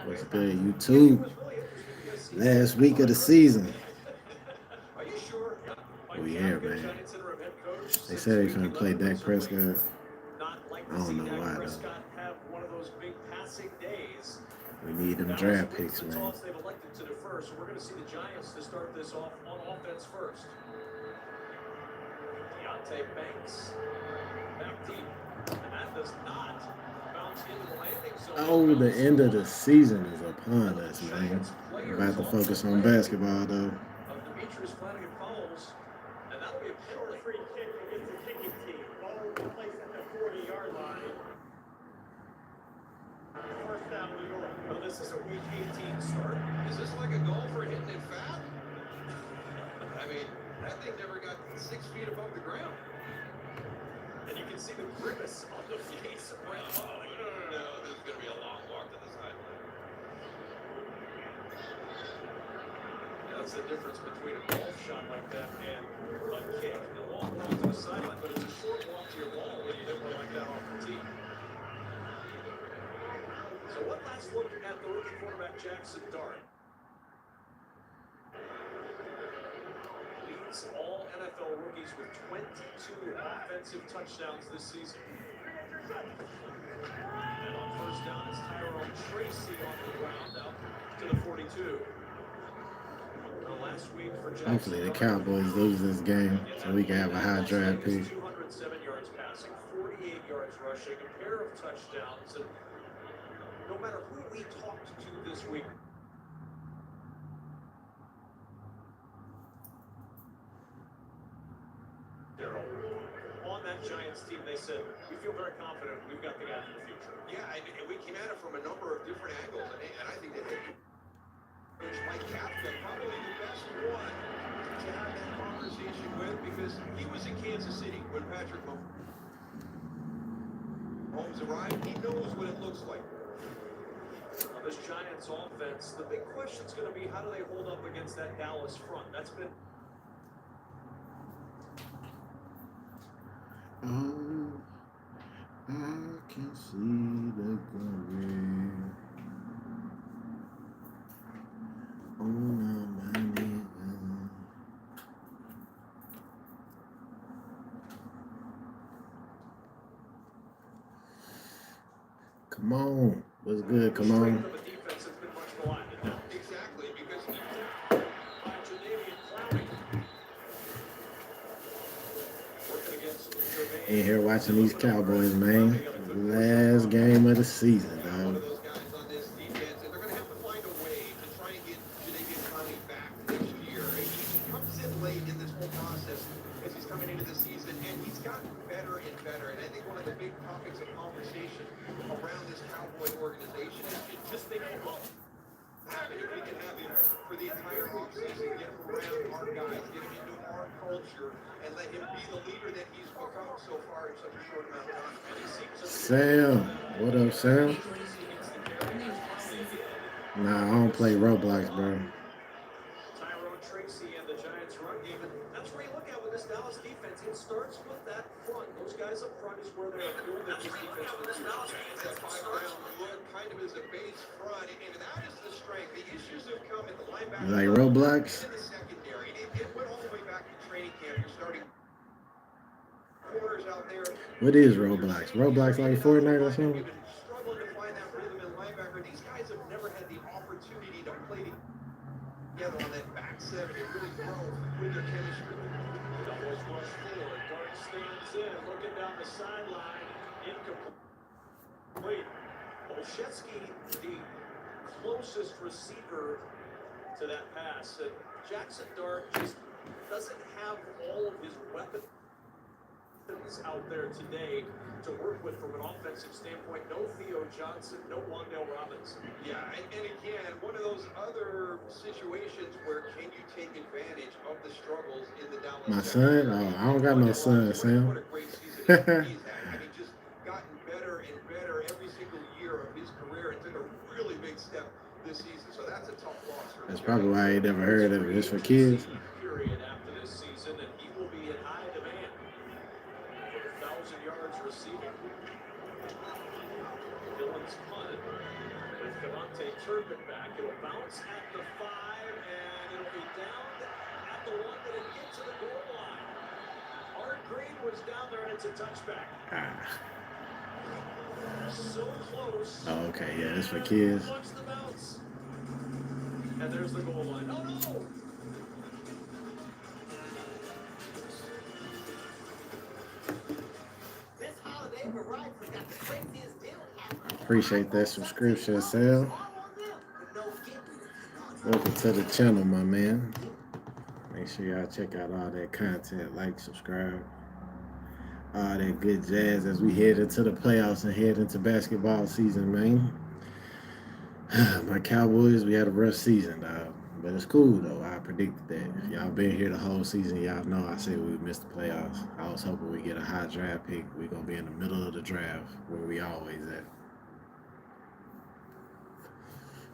What's good, YouTube? Last week of the season. We here, man. They said they finna play Dak Prescott. I don't know why though. We need them draft picks, man. Oh, the end of the season is upon us, man. I'm about to focus on basketball though. Hopefully the Cowboys lose this game so we can have a high draft pick. Oh, I can see the glory on my knees. Come on. What's good? Come on. In here watching these Cowboys, man. Last game of the season, dog. Sam, what up, Sam? Nah, I don't play Roblox, bro. You like Roblox? What is Roblox? Roblox like Fortnite or something? My son? Oh, I don't got no son, Sam. That's probably why I ain't never heard of it. It's for kids. Dillon's punt. With Cavante Turpin back, it'll bounce at the 5, and it'll be down at the 1, but it gets to the goal line. Art Green was down there, and it's a touchback. So close. Oh, okay, yeah, that's for kids. Watch the bounce. And there's the goal line. Oh, no! This holiday, Verizon's got the craziest deal happening. Appreciate that subscription, Sal. Welcome to the channel, my man. Make sure y'all check out all that content, like, subscribe. All that good jazz as we head into the playoffs and head into basketball season, man. My Cowboys, we had a rough season, dog. But it's cool, though. I predicted that. If y'all been here the whole season, y'all know I said we would miss the playoffs. I was hoping we get a high draft pick. We're going to be in the middle of the draft where we always at.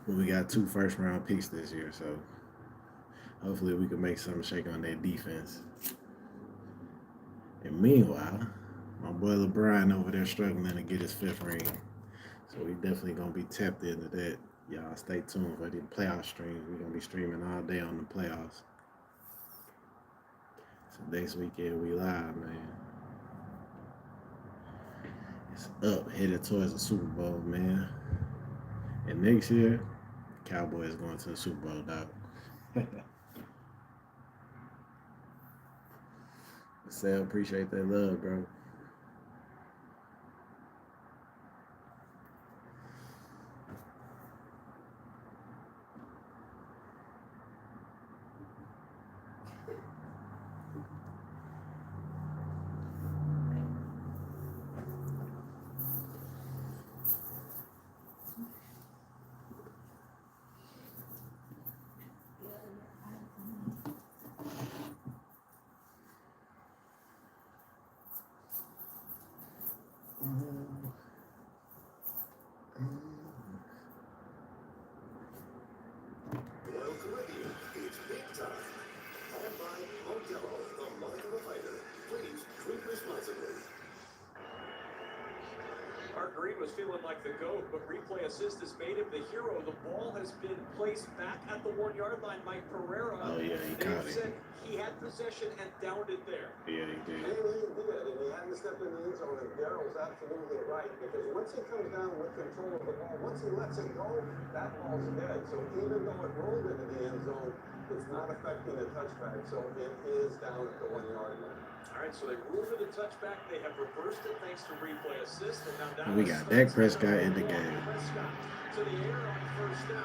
But we got 2 first-round picks this year, so hopefully we can make something shake on that defense. And meanwhile, my boy LeBron over there struggling to get his 5th ring. So we definitely going to be tapped into that. Y'all stay tuned for the playoff streams. We're going to be streaming all day on the playoffs. So next weekend we live, man. It's up, headed towards the Super Bowl, man. And next year, Cowboys going to the Super Bowl, dog. Sal, appreciate that love, bro. Green was feeling like the GOAT, but replay assist has made him the hero. The ball has been placed back at the 1-yard line. Mike Pereira. Oh, yeah, he caught it. Said he had possession and downed it there. Yeah, he did. And he did, and he had to step in the end zone, and Darrell's absolutely right, because once he comes down with control of the ball, once he lets it go, that ball's dead. So even though it rolled into the end zone, it's not affecting the touchback, so it is down at the 1-yard line. All right, so they ruled it a touchback. They have reversed it thanks to replay assist. And now down we got Dak Prescott in the game. To the air on first down.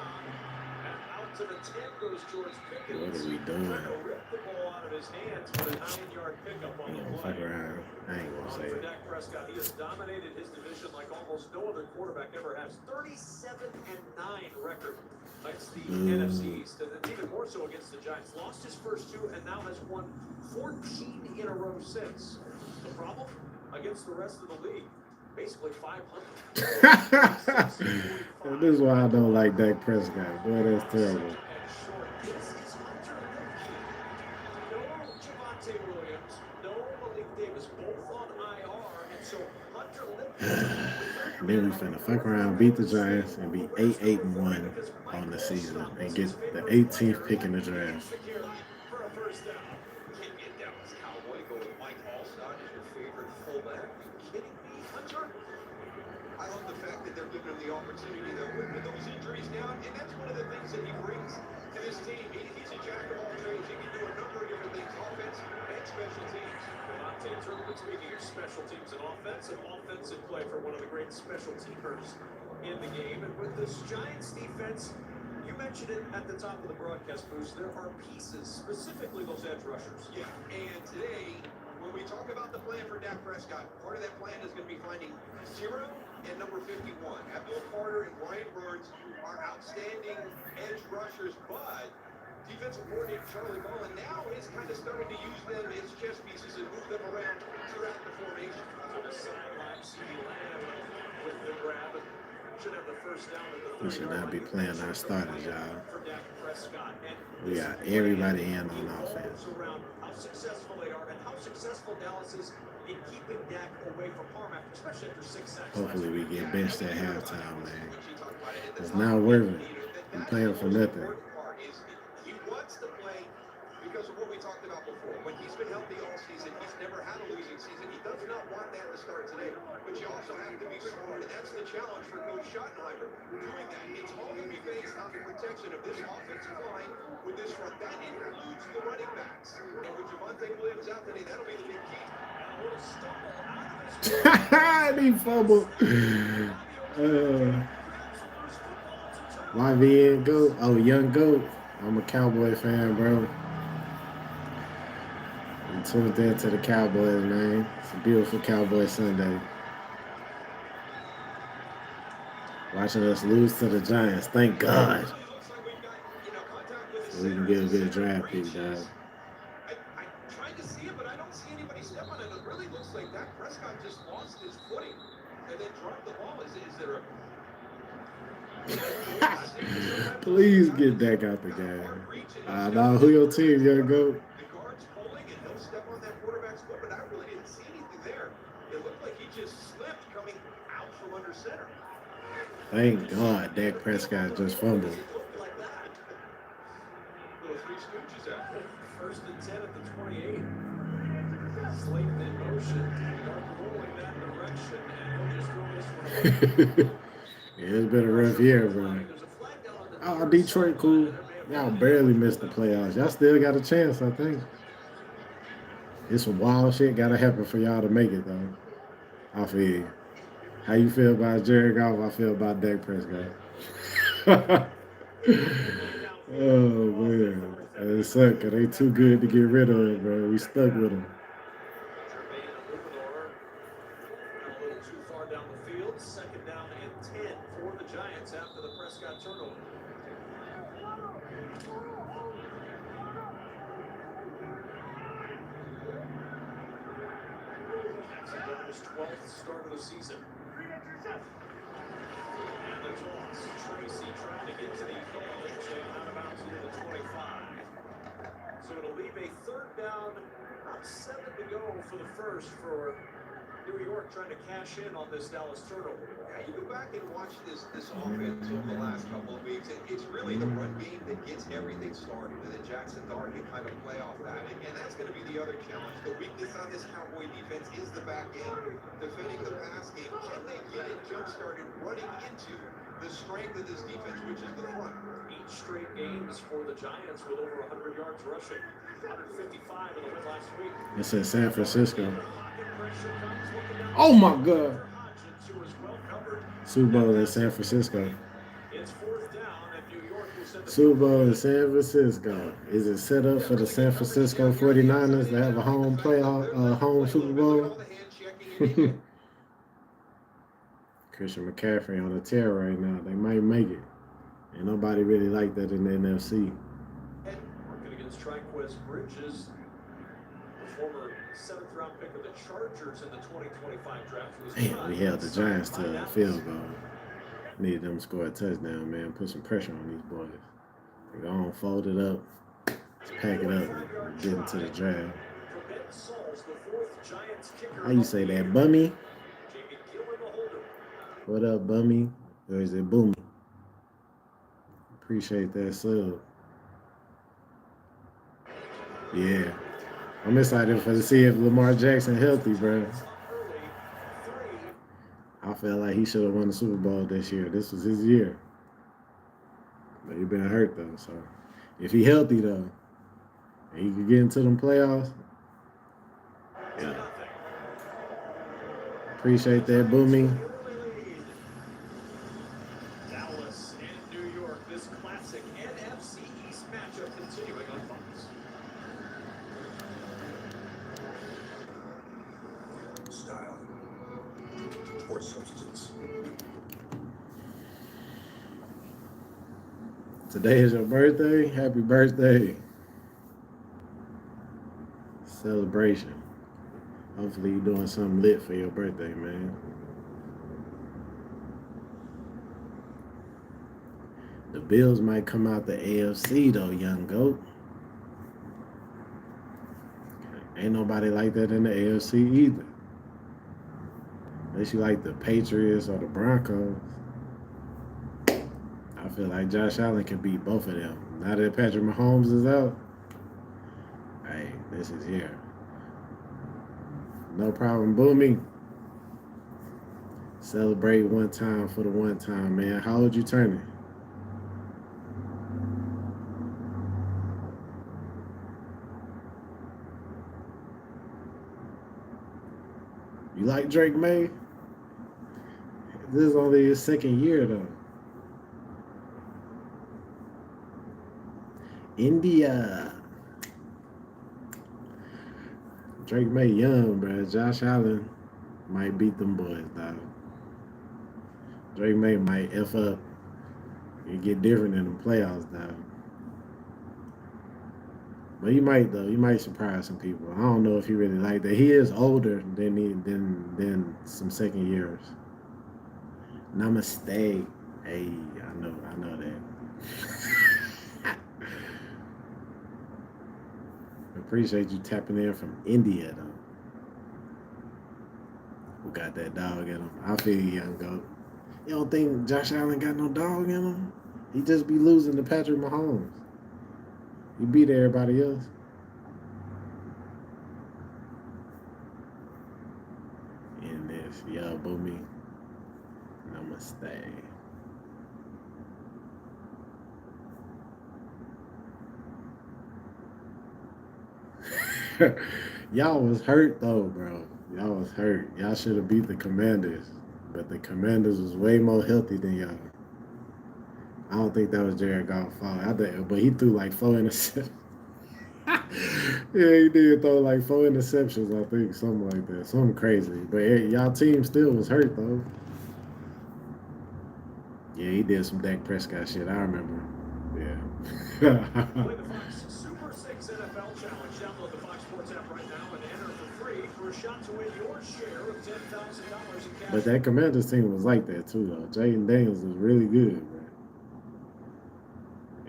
And out to the 10 goes George Pickens. What are we doing? Trying to rip the ball out of his hands for a 9-yard pickup on the play. Fuck around. I ain't gonna say For it. Dak Prescott, he has dominated his division like almost no other quarterback ever has. 37-9 record. That's the NFC East, and it's even more so against the Giants. Lost his first 2 and now has won 14 in a row since. The problem? Against the rest of the league. Basically 500. This is why I don't like Dak Prescott. Boy, that's terrible. Then we finna fuck around, beat the Giants, and be 8-1 on the season and get the 18th pick in the draft. I love the fact that they're giving him the opportunity though with those injuries now, and that's one of the things that he brings to this team. He's a jack of all trades. He can do a number of different things, offense and special teams. Speaking of special teams and offensive play for one of the great special teamers in the game. And with this Giants defense, you mentioned it at the top of the broadcast boost, there are pieces, specifically those edge rushers. Yeah, and today, when we talk about the plan for Dak Prescott, part of that plan is going to be finding 0 and number 51. Abdul Carter and Brian Burns are outstanding edge rushers, but defensive coordinator Charlie Mullen now is kind of starting to use them as chess pieces and move them around throughout the formation. To the sideline, CeeDee Lamb with the grab. should have the first down at the We should 30-yard not be line. playing our starters, y'all. For Dak Prescott. And We this got plan everybody in on revolves offense. around how successful they are and how successful Dallas is in keeping Dak away from harm, especially after 6 sacks. Hopefully we get benched at halftime, man. It's not worth it. We playing for nothing. He wants to play because of what we talked about before. When he's been healthy all season, he's never had a losing season. He does not want that to start today. But you also have to be smart, and that's the challenge for Coach Schottenheimer. Doing that, it's all going to be based on the protection of this offensive line with this front. That includes the running backs. And with Javonte Williams out today, that'll be the big key. And a little stumble out of his He fumbled. YVN GOAT. Oh, Young GOAT. I'm a Cowboy fan, bro. I'm tuned in to the Cowboys, man. It's a beautiful Cowboy Sunday. Watching us lose to the Giants. Thank God. So we can get a good draft pick, dog. I tried to see it, but I don't see anybody step on it. It really looks like Dak Prescott just lost his footing and then dropped the ball. Is there a... Please get Dak out the game. Now, who your team, Young GOAT? The guard's pulling and he'll step on that quarterback's foot, but I really didn't see anything there. It looked like he just slipped coming out from under center. Thank God Dak Prescott just fumbled. It looked like that. Little Three Stooges out there. First and 10 at the 28. Slayton in motion. Dart rolling that direction, and he'll just throw this one. Yeah, it's been a rough year, bro. Oh, Detroit cool. Y'all barely missed the playoffs. Y'all still got a chance, I think. It's some wild shit gotta happen for y'all to make it, though. I feel you. How you feel about Jared Goff? I feel about Dak Prescott. Oh, man. It sucks, because they too good to get rid of it, bro. We stuck with them. A little too far down the field. Second down and 10 for the Giants after the Prescott turnover. Jackson got his 12th start of the season. And the toss. Tracy trying to get to the edge and out of bounds near the 25. So it'll leave a third down, about 7 to go for the first for New York trying to cash in on this Dallas turnover. Yeah, you go back and watch this offense over the last couple of weeks, and it's really the run game that gets everything started, and then Jackson Dart can kind of play off that, and that's going to be the other challenge. The weakness on this Cowboy defense is the back end, defending the pass game. Can they get it jump-started running into the strength of this defense, which is the front? 8 straight games for the Giants with over 100 yards rushing. 155 in the win last week. It's in San Francisco. Oh, my God. Super Bowl in San Francisco. It's fourth down, and New York will send the Super Bowl in San Francisco. Is it set up for the San Francisco 49ers to have a home playoff, home Super Bowl? Christian McCaffrey on a tear right now. They might make it. And nobody really like that in the NFC. Working against Triquez Bridges, the former 7th round pick of the Chargers in the 2025 draft. Man, we held the Giants to a field goal. Needed them to score a touchdown, man. Put some pressure on these boys. They go on, fold it up, let's pack it up, and get into the draft. How you say that, Bummy? What up, Bummy? Or is it Boomy? Appreciate that sub. Yeah. I'm excited to see if Lamar Jackson healthy, bro. I felt like he should have won the Super Bowl this year. This was his year. But he been hurt, though. So if he healthy, though, and he could get into them playoffs, yeah. Appreciate that, Boomy. Dallas and New York, this classic NFC East matchup continuing on Fox. Style or substance. Today is your birthday. Happy birthday. Celebration. Hopefully you're doing something lit for your birthday, man. Bills might come out the AFC though, young goat. Ain't nobody like that in the AFC either. Unless you like the Patriots or the Broncos. I feel like Josh Allen can beat both of them. Now that Patrick Mahomes is out, hey, this is here. No problem, Boomy. Celebrate one time for the one time, man. How old you turning? You like Drake May? This is only his second year, though. India. Drake May young, bro. Josh Allen might beat them boys, dog. Drake May might F up and get different in the playoffs, dog. But he might, though. He might surprise some people. I don't know if he really like that. He is older than some second years. Namaste. Hey, I know that. Appreciate you tapping in from India, though. Who got that dog in him? I feel you, young goat. You don't think Josh Allen got no dog in him? He just be losing to Patrick Mahomes. He beat everybody else. In this, yo, Boomy. Namaste. Y'all was hurt though, bro. Y'all was hurt. Y'all should have beat the Commanders, but the Commanders was way more healthy than y'all. I don't think that was Jared Goff's fault. But he threw like 4 interceptions. Yeah, he did throw like 4 interceptions, I think, something like that, something crazy. But y'all team still was hurt though. Yeah, he did some Dak Prescott shit. I remember. Yeah. Play the Fox Super 6 NFL Challenge. Download the Fox Sports app right now and enter for free for a shot to win your share of $10,000 in cash. But that Commanders team was like that too, though. Jaden Daniels was really good, man.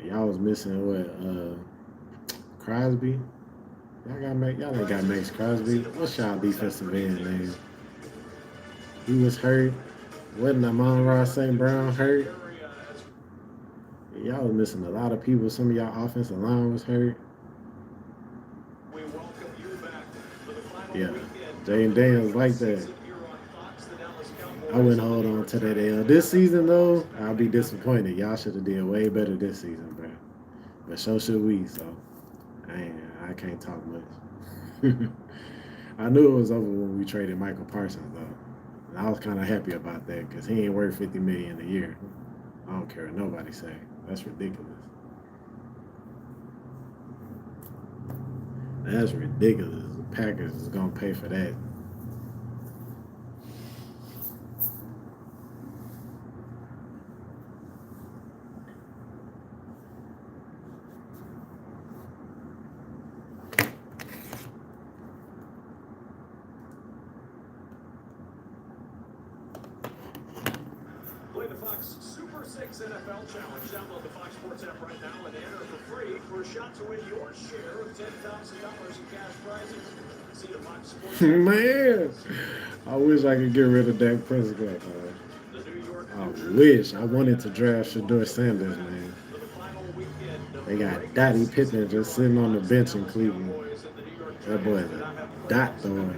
Y'all was missing what? Crosby. Y'all ain't got Max Crosby. What's y'all defensive end name? He was hurt. Wasn't Amon-Ra St. Brown hurt? Y'all was missing a lot of people. Some of y'all offensive line was hurt. We welcome you back for the final Yeah, weekend. Jaden Daniels like that. I wouldn't hold on to that L. This season, though, I'll be disappointed. Y'all should have did way better this season, bro. But so should we, so I can't talk much. I knew it was over when we traded Michael Parsons, though. And I was kind of happy about that because he ain't worth $50 million a year. I don't care what nobody say. That's ridiculous. That's ridiculous. The Packers is going to pay for that. Play the Fox Super 6 NFL Challenge. Download the Fox Sports app right now and enter for free for a shot to win your share of $10,000 in cash prizes. See the Fox Sports app. Man, I wish I could get rid of Dak Prescott, man. The New York I wish. I wanted to draft Shedeur Sanders, man. for the final weekend. They got Dottie Pittman just sitting on the bench in Cleveland. That boy is a dot thrower.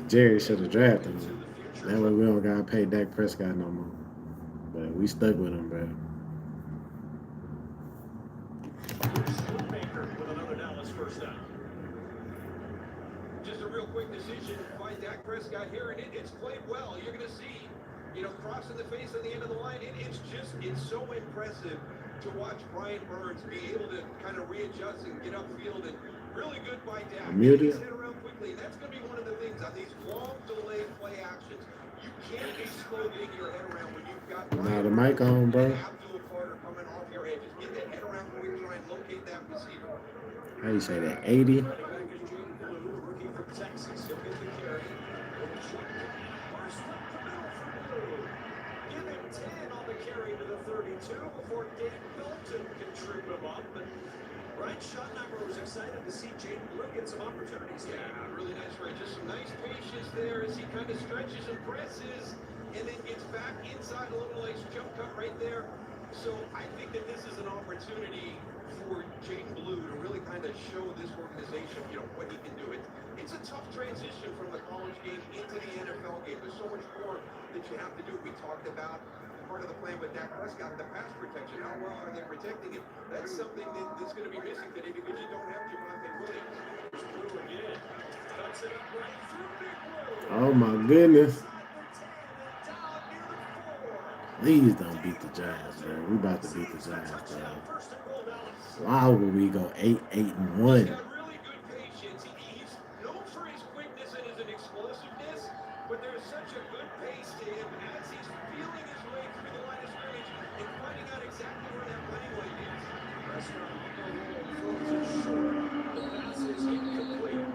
Jerry should have drafted him. That way we don't gotta pay Dak Prescott no more. But we stuck with him, bro. Baker with another Dallas first down. Just a real quick decision by Dak Prescott here, and it's played well. You're going to see, crossing the face on the end of the line. It's so impressive to watch Brian Burns be able to kind of readjust and get upfield, and really good by Dak. Muted. He's hit around quickly. That's going to be one of the things on these long delay play actions. You can't be slow getting your head around when you've got Now the mic on, bro. Abdul Carter coming off your edges. Get that head around when we try and locate that receiver. How you say that? 80? Back is Jaden Blue, rookie from Texas. He'll get the carry. Burst up the middle for Blue. Give him 10 on the carry to the 32. 2 before Dave Milton can trip him up. But Ryan Schottenheimer was excited to see Jaden Blue get some opportunities. Yeah, really nice right. Just some nice patience there as he kind of stretches and presses and then gets back inside a little nice jump cut right there. So I think that this is an opportunity for Jaden Blue to really kind of show this organization, what he can do. It's a tough transition from the college game into the NFL game. There's so much more that you have to do. We talked about part of the plan with Dak Prescott, the pass protection. How well are they protecting him? That's something that's going to be missing today because you don't have Javonte Williams. Blue again. Cuts it up right through Big Blue. Oh my goodness. Down near the 4. Please don't beat the Giants, bro. We about to beat the Giants, bro. Why would we go 8-1? He's got really good patience. He's known for his quickness and his explosiveness, but there's such a good pace to him as he's feeling his way through the line of scrimmage and finding out exactly where that running lane is. Restaurant on the roll, throws it short. The pass is incomplete.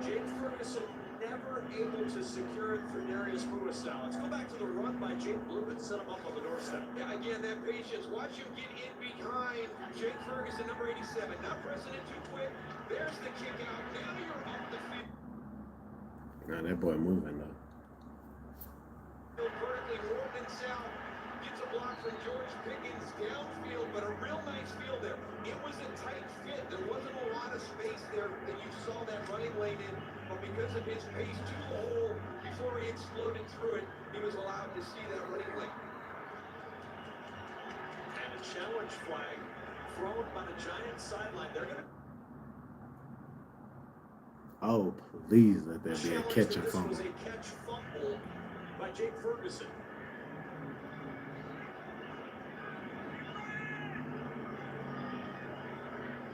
James Ferguson never able to secure it through Darius Muasau. Let's go back to the run by Jake Blue and set him up on the doorstep. Yeah, again, that patience. Watch him get in behind Jake Ferguson, number 87. Not pressing it too quick. There's the kick out. Now you're up the field. Nah, that boy moving though. Vertically warmed and south. Gets a block from George Pickens downfield, but a real nice field there. It was a tight fit. There wasn't a lot of space there that you saw that running lane in, but because of his pace to the hole before he exploded through it, he was allowed to see that running lane. And a challenge flag thrown by the Giants sideline. They're going to Oh, please let there be a challenge catch that and this fumble. was a catch fumble by Jake Ferguson.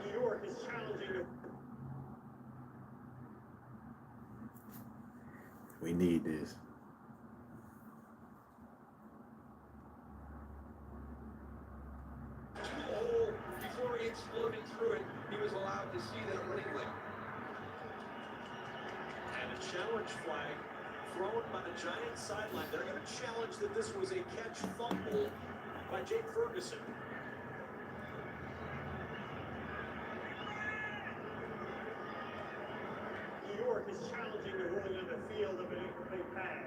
New York is challenging the We need this. To the hole before he exploded through it, he was allowed to see that running lane. and a challenge flag thrown by the Giants sideline. They're going to challenge that this was a catch fumble by Jake Ferguson. New York is challenging the ruling on the field of an incomplete pass.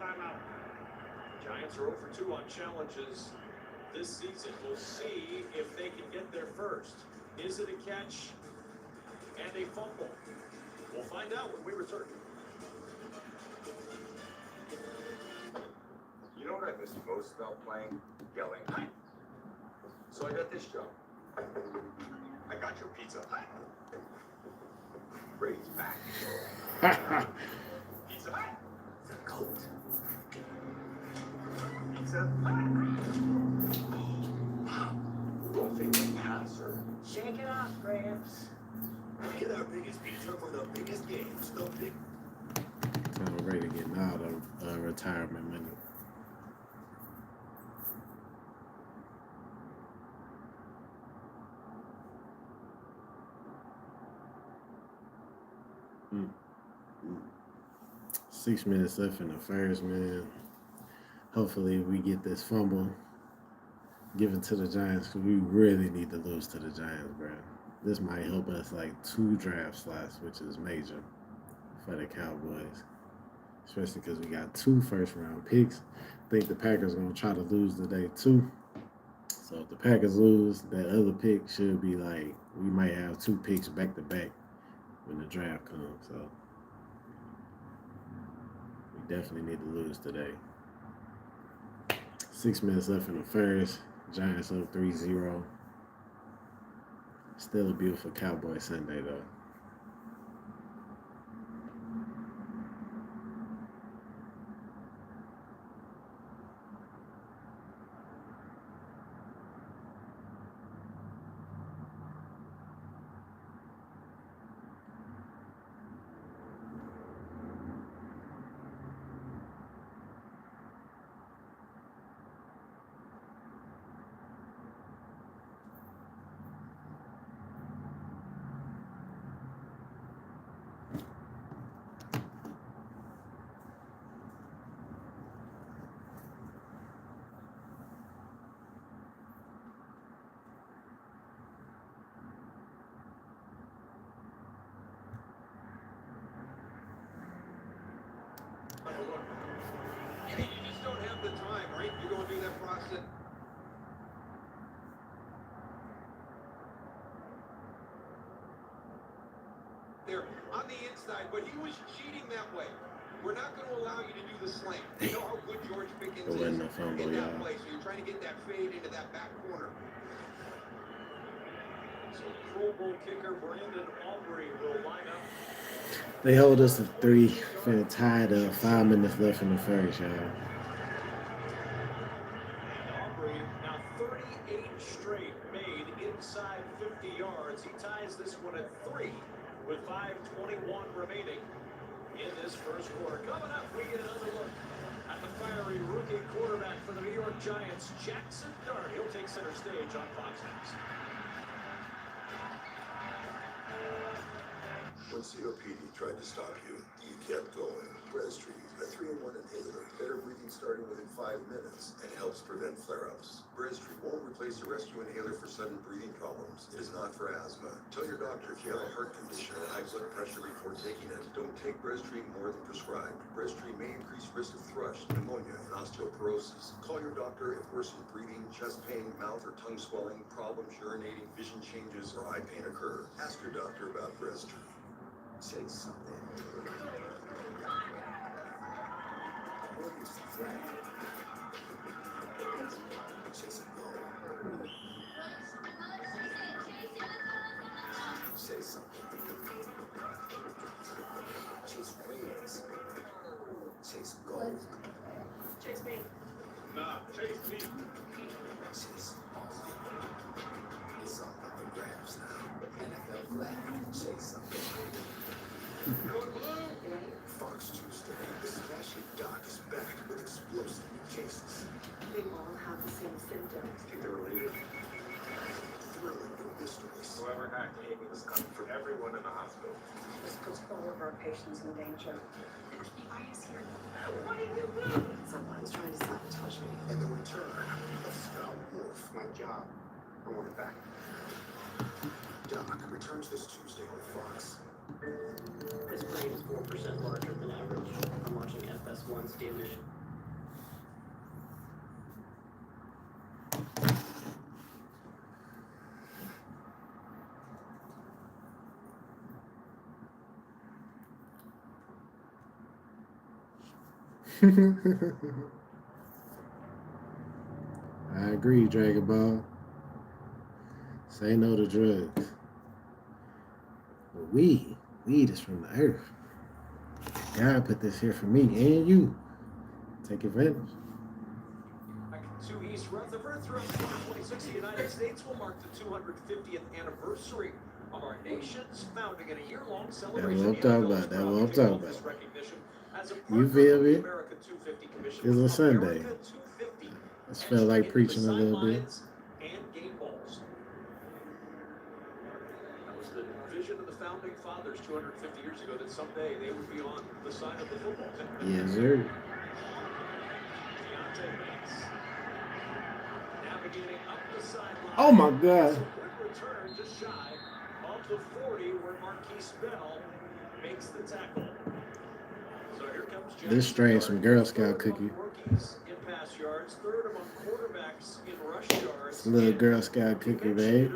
Timeout. Giants are 0 for 2 on challenges this season. We'll see if they can get there first. Is it a catch and a fumble? We'll find out when we return. You know what I miss most about playing? Yelling. So I got this job. I got your pizza. Brady's back. Pizza Hut. The goat. Pizza Hut. Roughing the passer. Shake it off, Gramps. Get our biggest pizza for the biggest games. The big. Tom Brady getting out of retirement money. Mm. 6 minutes left in the first, man. Hopefully we get this fumble given to the Giants because we really need to lose to the Giants, bro. This might help us like 2 draft slots, which is major for the Cowboys, especially because we got 2 first-round picks. I think the Packers are going to try to lose today too. So if the Packers lose, that other pick should be like, we might have 2 picks back-to-back when the draft comes. So we definitely need to lose today. 6 minutes left in the first. Giants up 3-0. Still a beautiful Cowboy Sunday, though. have the time, right? You're going through that process. There on the inside, but he was cheating that way. We're not going to allow you to do the slant. You know how good George Pickens It is wasn't a fumble, in that y'all. play, so you're trying to get that fade into that back corner. So Pro Bowl kicker Brandon Aubrey will line up. They hold us to 3, finna tie it up. 5 minutes left in the first, y'all. Aubrey now 38 straight made inside 50 yards. He ties this one at 3 with 5:21 remaining in this first quarter. Coming up, we get another look at the fiery rookie quarterback for the New York Giants, Jackson Dart. He'll take center stage on Fox News. When COPD tried to stop you, you kept going. Breztri, a 3-in-1 inhaler, better breathing starting within 5 minutes and helps prevent flare-ups. Breztri won't replace a rescue inhaler for sudden breathing problems. It is not for asthma. Tell your doctor if you have a heart condition or high blood pressure before taking it. Don't take Breztri more than prescribed. Breztri may increase risk of thrush, pneumonia, and osteoporosis. Call your doctor if worsened breathing, chest pain, mouth or tongue swelling, problems urinating, vision changes, or eye pain occur. Ask your doctor about Breztri. Say something. What is that? Chase a goal. Say something. Chase wins. Chase gold. Chase me. Nah, chase me. Chase all. It's all about the grabs now. NFL flag. Chase something. Fox Tuesday, the Smashing Doc is back with explosive new cases. They all have the same symptoms. Think they're related? Thrilling new mysteries. Whoever hacked Amy was coming for everyone in the hospital. This puts all of our patients in danger. The FBI is here. What do you do? Someone's trying to sabotage me. And the return of Scott Wolf. My job. I want it back. Doc returns this Tuesday on Fox. This brain is 4% larger than average. I'm watching FS1's damage. I agree, Dragon Ball. Say no to drugs. But weed is from the earth. God put this here for me and you. Take advantage. Back to East Rutherford throughout 2026, the United States will mark the 250th anniversary of our nation's founding in a year-long celebration. what I'm talking about. That's what I'm talking about. This recognition as a You partner feel of the me? America 250 Commission. It's a with Sunday. America 250. It's felt like Etched preaching into a the little bit. sidelines and game balls. That was the vision of the founding fathers 250 years ago, that someday they would be on the side of the football team. Yes, sir. Deontay Bates navigating up the sideline. Oh my God. It's a quick return just shy of the 40 where Marquise Bell makes the tackle. So here comes This strain's some Girl Scout cookie. Rookies in pass yards, third among quarterbacks in rush yards. It's a little Girl Scout cookie, babe.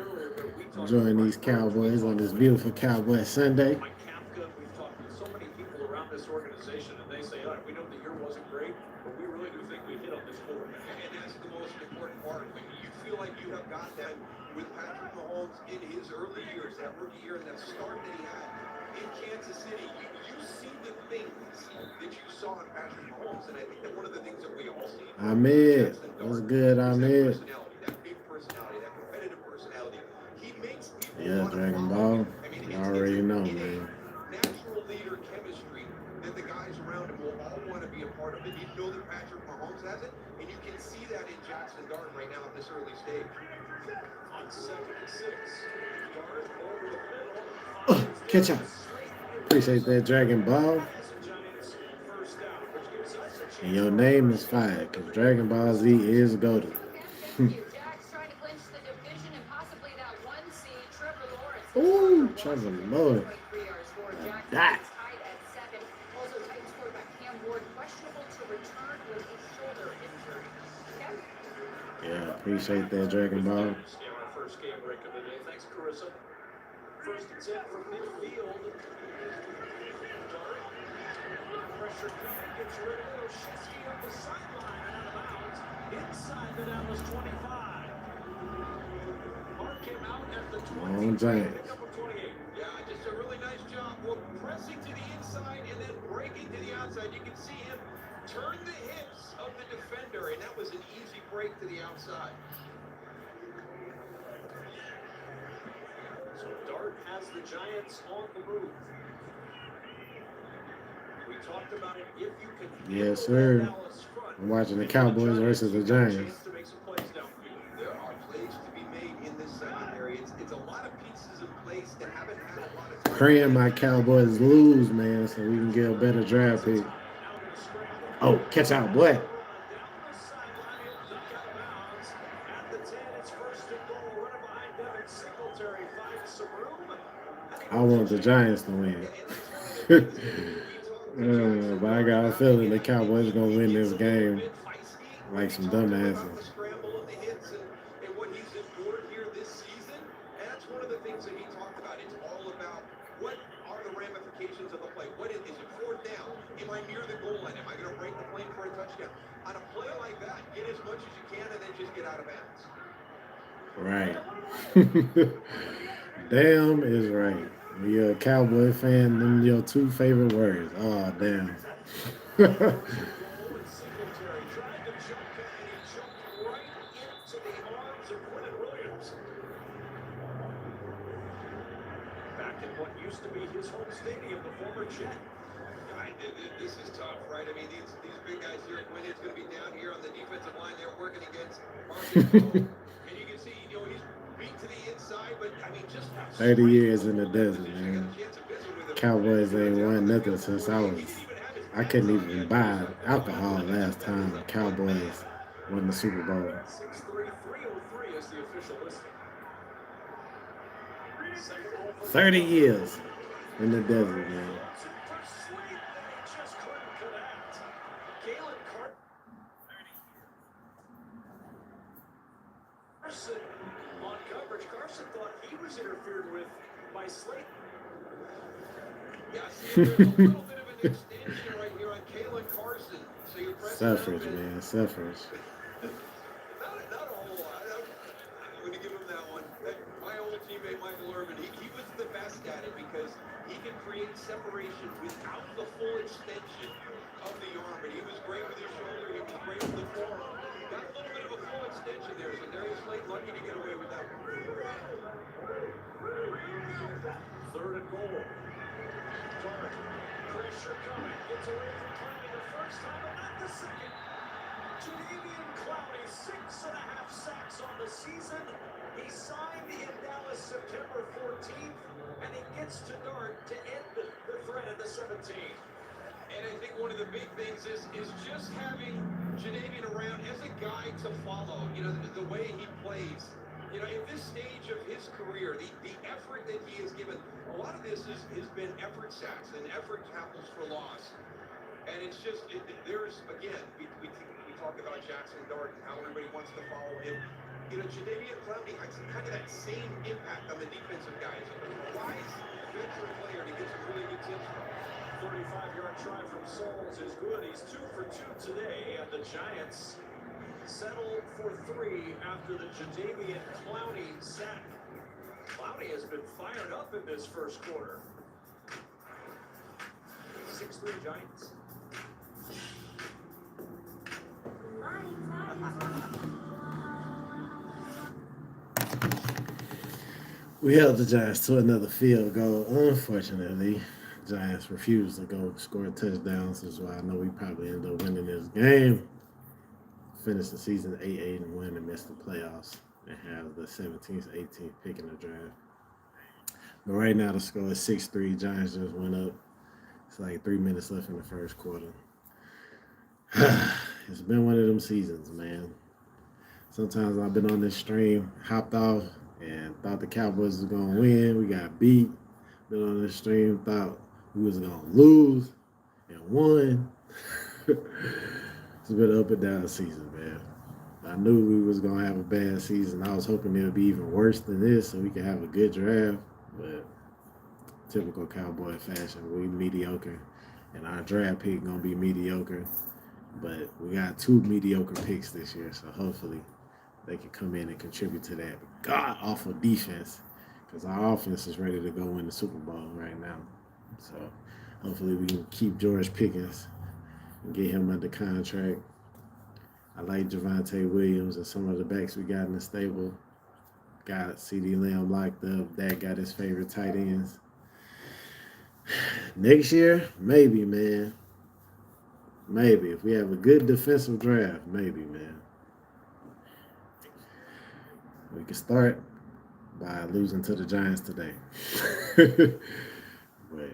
Enjoying these Cowboys on this beautiful Cowboy Sunday. Mike Kafka, we've talked to so many people around this organization, and they say, "Look, we know the year wasn't great, but we really do think we hit on this quarterback." And that's the most important part. When you feel like you have got that with Patrick Mahomes in his early years, that rookie year, and that start that he had in Kansas City, you see the things that you saw in Patrick Mahomes, and I think that one of the things that we all see. Ahmed, what's good, Ahmed? That big personality, that competitive personality. He makes people Yeah, wanna Dragon follow Ball. him. I mean, You it's already know, in a man. natural leader chemistry that the guys around him will all want to be a part of it. You know that Patrick Mahomes has it, and you can see that in Jackson Dart right now at this early stage. On 2nd and 6, Dart over the middle. Catch up. Appreciate that, Dragon Ball. Giants first down, which gives us a chance. And your name is fire, because Dragon Ball Z is goated. Jack's trying to clinch the division and possibly that 1 seed. Trevor Lawrence. Ooh, Trevor Lawrence. That. Tied at 7. Also, Titans quarterback Cam Ward questionable to return with a shoulder injury. Yeah, appreciate that, Dragon Ball. Yeah, our first game break of the day. Thanks, Carissa. First and 10 from midfield. Dart. Pressure coming. Gets rid of it. Oshetsky up the sideline and out of bounds. Inside the Dallas 25. Mark him out at the 20. On Giants. Pick up a 28. Yeah, just a really nice job. Well, pressing to the inside and then breaking to the outside. You can see him turn the hips of the defender, and that was an easy break to the outside. So Dart has the Giants on the move. We talked about it. If you can Yes, sir. I'm watching the Cowboys versus the Giants. to make some plays downfield. There are plays to be made in this secondary. It's a lot of pieces in place that haven't had a lot of time. Praying my Cowboys lose, man, so we can get a better draft pick. Oh, catch out, boy. I want the Giants to win. But I got a feeling the Cowboys are going to win this game like some dumbasses. Scramble of the hits and what he's endured here this season. And that's one of the things that he talked about. It's all about what are the ramifications of the play. What is it? Fourth down? Am I near the goal line? Am I going to break the plane for a touchdown? On a play like that, get as much as you can and then just get out of bounds. Right. Damn is right. When you're a Cowboy fan, them your two favorite words. Oh, damn. Back in what used to be his home stadium, the former Jet. This is tough, right? I mean, these big guys here at Quinn, it's going to be down here on the defensive line. They're working against Marcus. And you can see, he's beat to the inside, but I mean, just 30 years in the desert, man. Cowboys ain't won nothing since I couldn't even buy alcohol last time the Cowboys won the Super Bowl. 6'3", 303 is the official listing. 30 years in the desert, man. Carson on coverage. Carson thought he was interfered with by Slayton. Yeah, see, there's a little bit of an extension right here on Kalen Carson. So you're pressing Suffrage, man. Suffrage. Not a whole lot. I'm going to give him that one. My old teammate Michael Irvin, he was the best at it because he can create separation without the full extension of the arm. And he was great with his shoulder. He was great with the forearm. Got a little bit of a full extension there. So Darius Slade lucky to get away with that one. Third and goal. Dart. Pressure coming. Gets away from Clowney the first time, but not the second. Jadeveon Clowney, 6.5 sacks on the season. He signed in Dallas September 14th, and he gets to Dart to end the threat at the 17. And I think one of the big things is just having Jadeveon around as a guy to follow. The way he plays. At this stage of his career, the effort that he has given, a lot of this has been effort sacks and effort tackles for loss. And it's just, there's, again, we talk about Jackson Dart and how everybody wants to follow him. Jadeveon Clowney has kind of that same impact on the defensive guys. A wise veteran player to get some really good tips from. 35-yard try from Souls is good. He's 2 for 2 today, and the Giants settle for 3 after the Jadeveon Clowney sack. Clowney has been fired up in this first quarter. 6-3 Giants. We held the Giants to another field goal. Unfortunately, Giants refused to go score touchdowns. That's why I know we probably end up winning this game. Finish the season 8-1 and miss the playoffs and have the 17th, 18th pick in the draft. But right now the score is 6-3. Giants just went up. It's like 3 minutes left in the first quarter. It's been one of them seasons, man. Sometimes I've been on this stream, hopped off, and thought the Cowboys was going to win. We got beat. Been on this stream, thought we was going to lose, and won. It's been an up and down season, man. I knew we was gonna have a bad season. I was hoping it would be even worse than this, so we could have a good draft. But typical Cowboy fashion, we mediocre, and our draft pick gonna be mediocre. But we got 2 mediocre picks this year, so hopefully they can come in and contribute to that god awful defense, because our offense is ready to go win the Super Bowl right now. So hopefully we can keep George Pickens and get him under contract. I like Javonte Williams and some of the backs we got in the stable. Got CeeDee Lamb locked up. That got his favorite tight ends. Next year, maybe, man. Maybe. If we have a good defensive draft, maybe, man. We can start by losing to the Giants today. But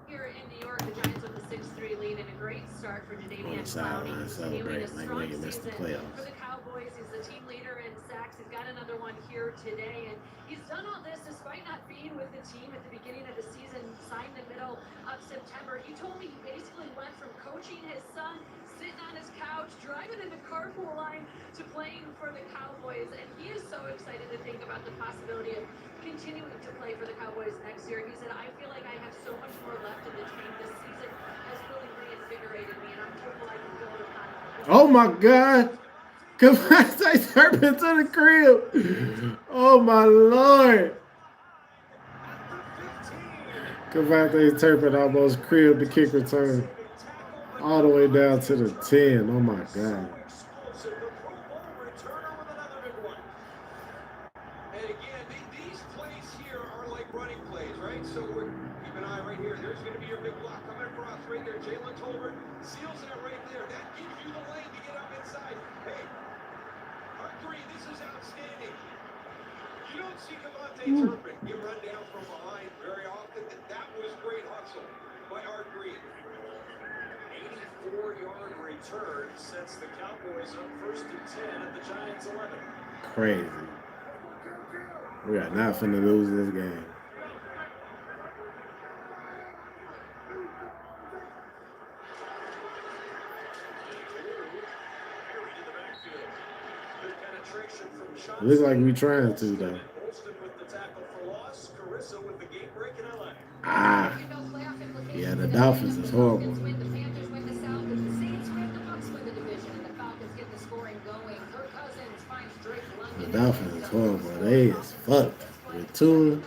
Here in New York, the Giants with a 6-3 lead and a great start for on Jadeveon the sideline continuing a celebrating like strong we ain't missed the season playoffs. for the Cowboys. He's the team leader in sacks. He's got another one here today, and he's done all this despite not being with the team at the beginning of the season, signed the middle of September. He told me he basically went from coaching his son, sitting on his couch, driving in the carpool line, to playing for the Cowboys, and he is so excited to think about the possibility of continuing to play for the Cowboys next year. He said, I feel like I have so much more left in the tank. This season has really reinvigorated me, and I'm hopeful I can build upon it. Oh my God. Cavante Turpin to the crib. Oh my Lord. Cavante Turpin almost cribbed the kick return. All the way down to the 10. Oh my God. And again, these plays here are like running plays, right? So we're keep an eye right here. There's going to be your big block coming across right there. Jalen Tolbert seals that right there. That gives you the lane to get up inside. Hey, I agree. This is outstanding. You don't see Cavante Turpin get run down from behind very often. That was great hustle by Art Green. 84-yard return sets the Cowboys up 1st and 10 at the Giants 11. Crazy. We are not finna lose this game. It looks like we trying to, though. Ah. Yeah, the Dolphins is horrible. The Dolphins is horrible. They is fucked with Tua.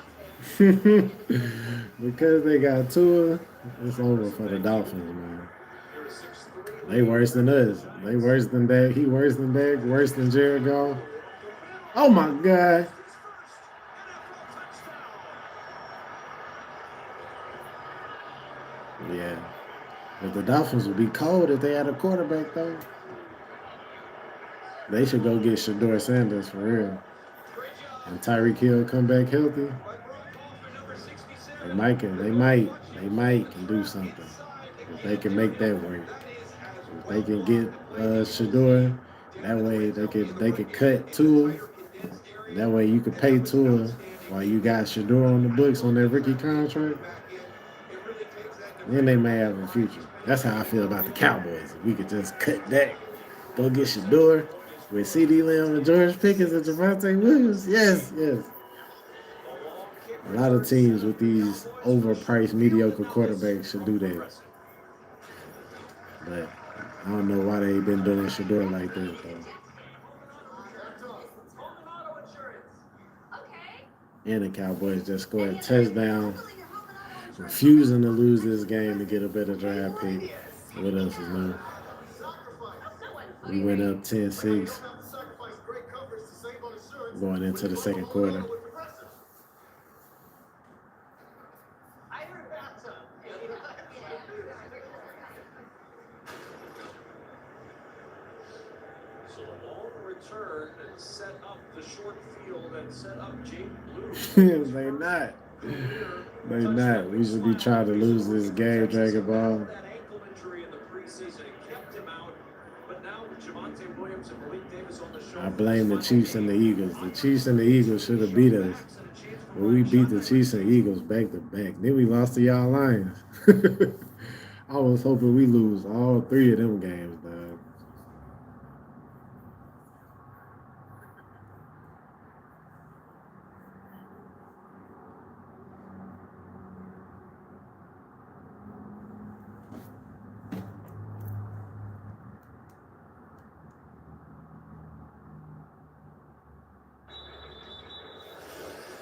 Because they got Tua, it's over for the Dolphins, man. They worse than us. They worse than Dak. He worse than Dak. Worse than Jared Goff. Oh my God. Yeah. But the Dolphins would be cold if they had a quarterback, though. They should go get Shador Sanders for real. And Tyreek Hill come back healthy. They might can do something. If they can make that work. If they can get Shador, that way they could cut Tua. That way you could pay Tua while you got Shador on the books on their rookie contract. Then they may have a future. That's how I feel about the Cowboys. If we could just cut that, go get Shador with CeeDee Lamb and George Pickens and Javonte Williams. Yes, yes. A lot of teams with these overpriced, mediocre quarterbacks should do that. But I don't know why they been doing Shador like that, though. And the Cowboys just scored a touchdown, refusing to lose this game to get a better draft pick. What else is new? We went up 10-6 going into the second quarter. So the long return and set up the short field and set up Jake Blue. They not. They not. We should be trying to lose this game, Dragon Ball. That ankle injury in the preseason. I blame the Chiefs and the Eagles. The Chiefs and the Eagles should have beat us. But we beat the Chiefs and Eagles back to back. Then we lost to y'all Lions. I was hoping we lose all 3 of them games, dog.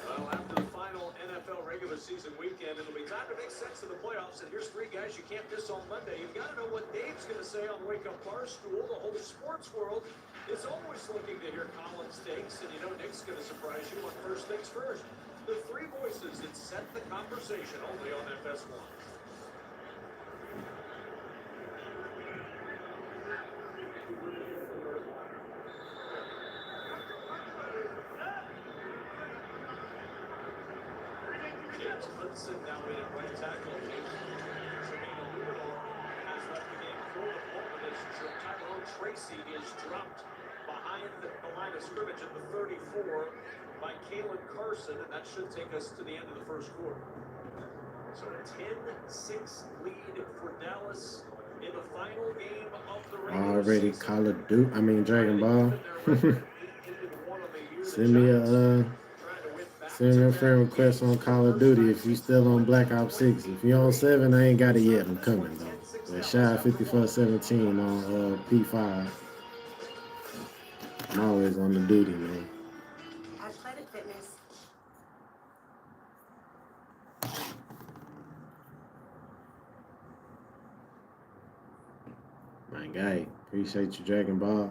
Well, after the final NFL regular season weekend, it'll be time to make sense of the playoffs. And here's 3 guys you can't miss on Monday. You've got to know what Dave's going to say on Wake Up Barstool. The whole sports world is always looking to hear Colin's takes, and you know Nick's going to surprise you on First Things First. The 3 voices that set the conversation only on FS1. James Hudson now in at right tackle. Tremaine Luminor has left the game for the moment as Tyrone Tracy is dropped behind the line of scrimmage at the 34 by Kalen Carson, and that should take us to the end of the first quarter. So a 10-6 lead for Dallas in the final game of the regular Already season. Call of Duty. I mean Dragon Ball. Send me a friend request on Call of Duty if you still on Black Ops 6. If you're on 7, I ain't got it yet. I'm coming though. But Shy 5417 on P5. I'm always on the duty, man. At Planet Fitness. My guy, appreciate you, Dragon Ball.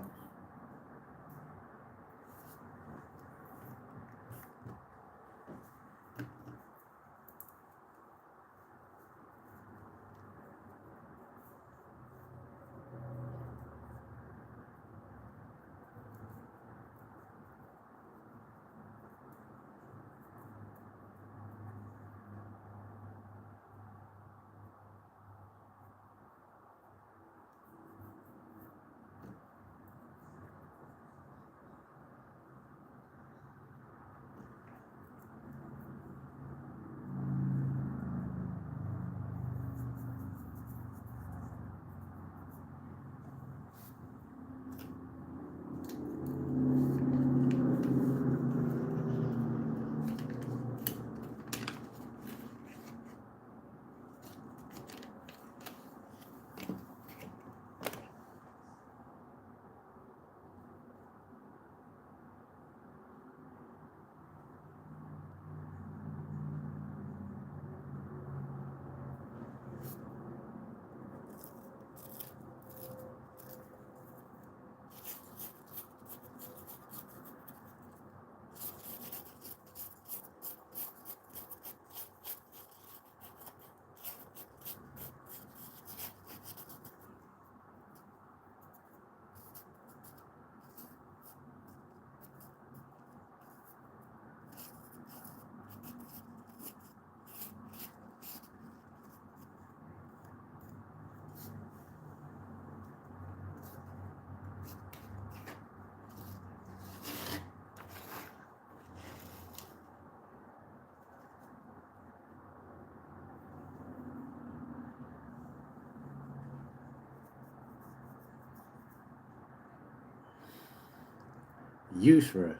Yusra.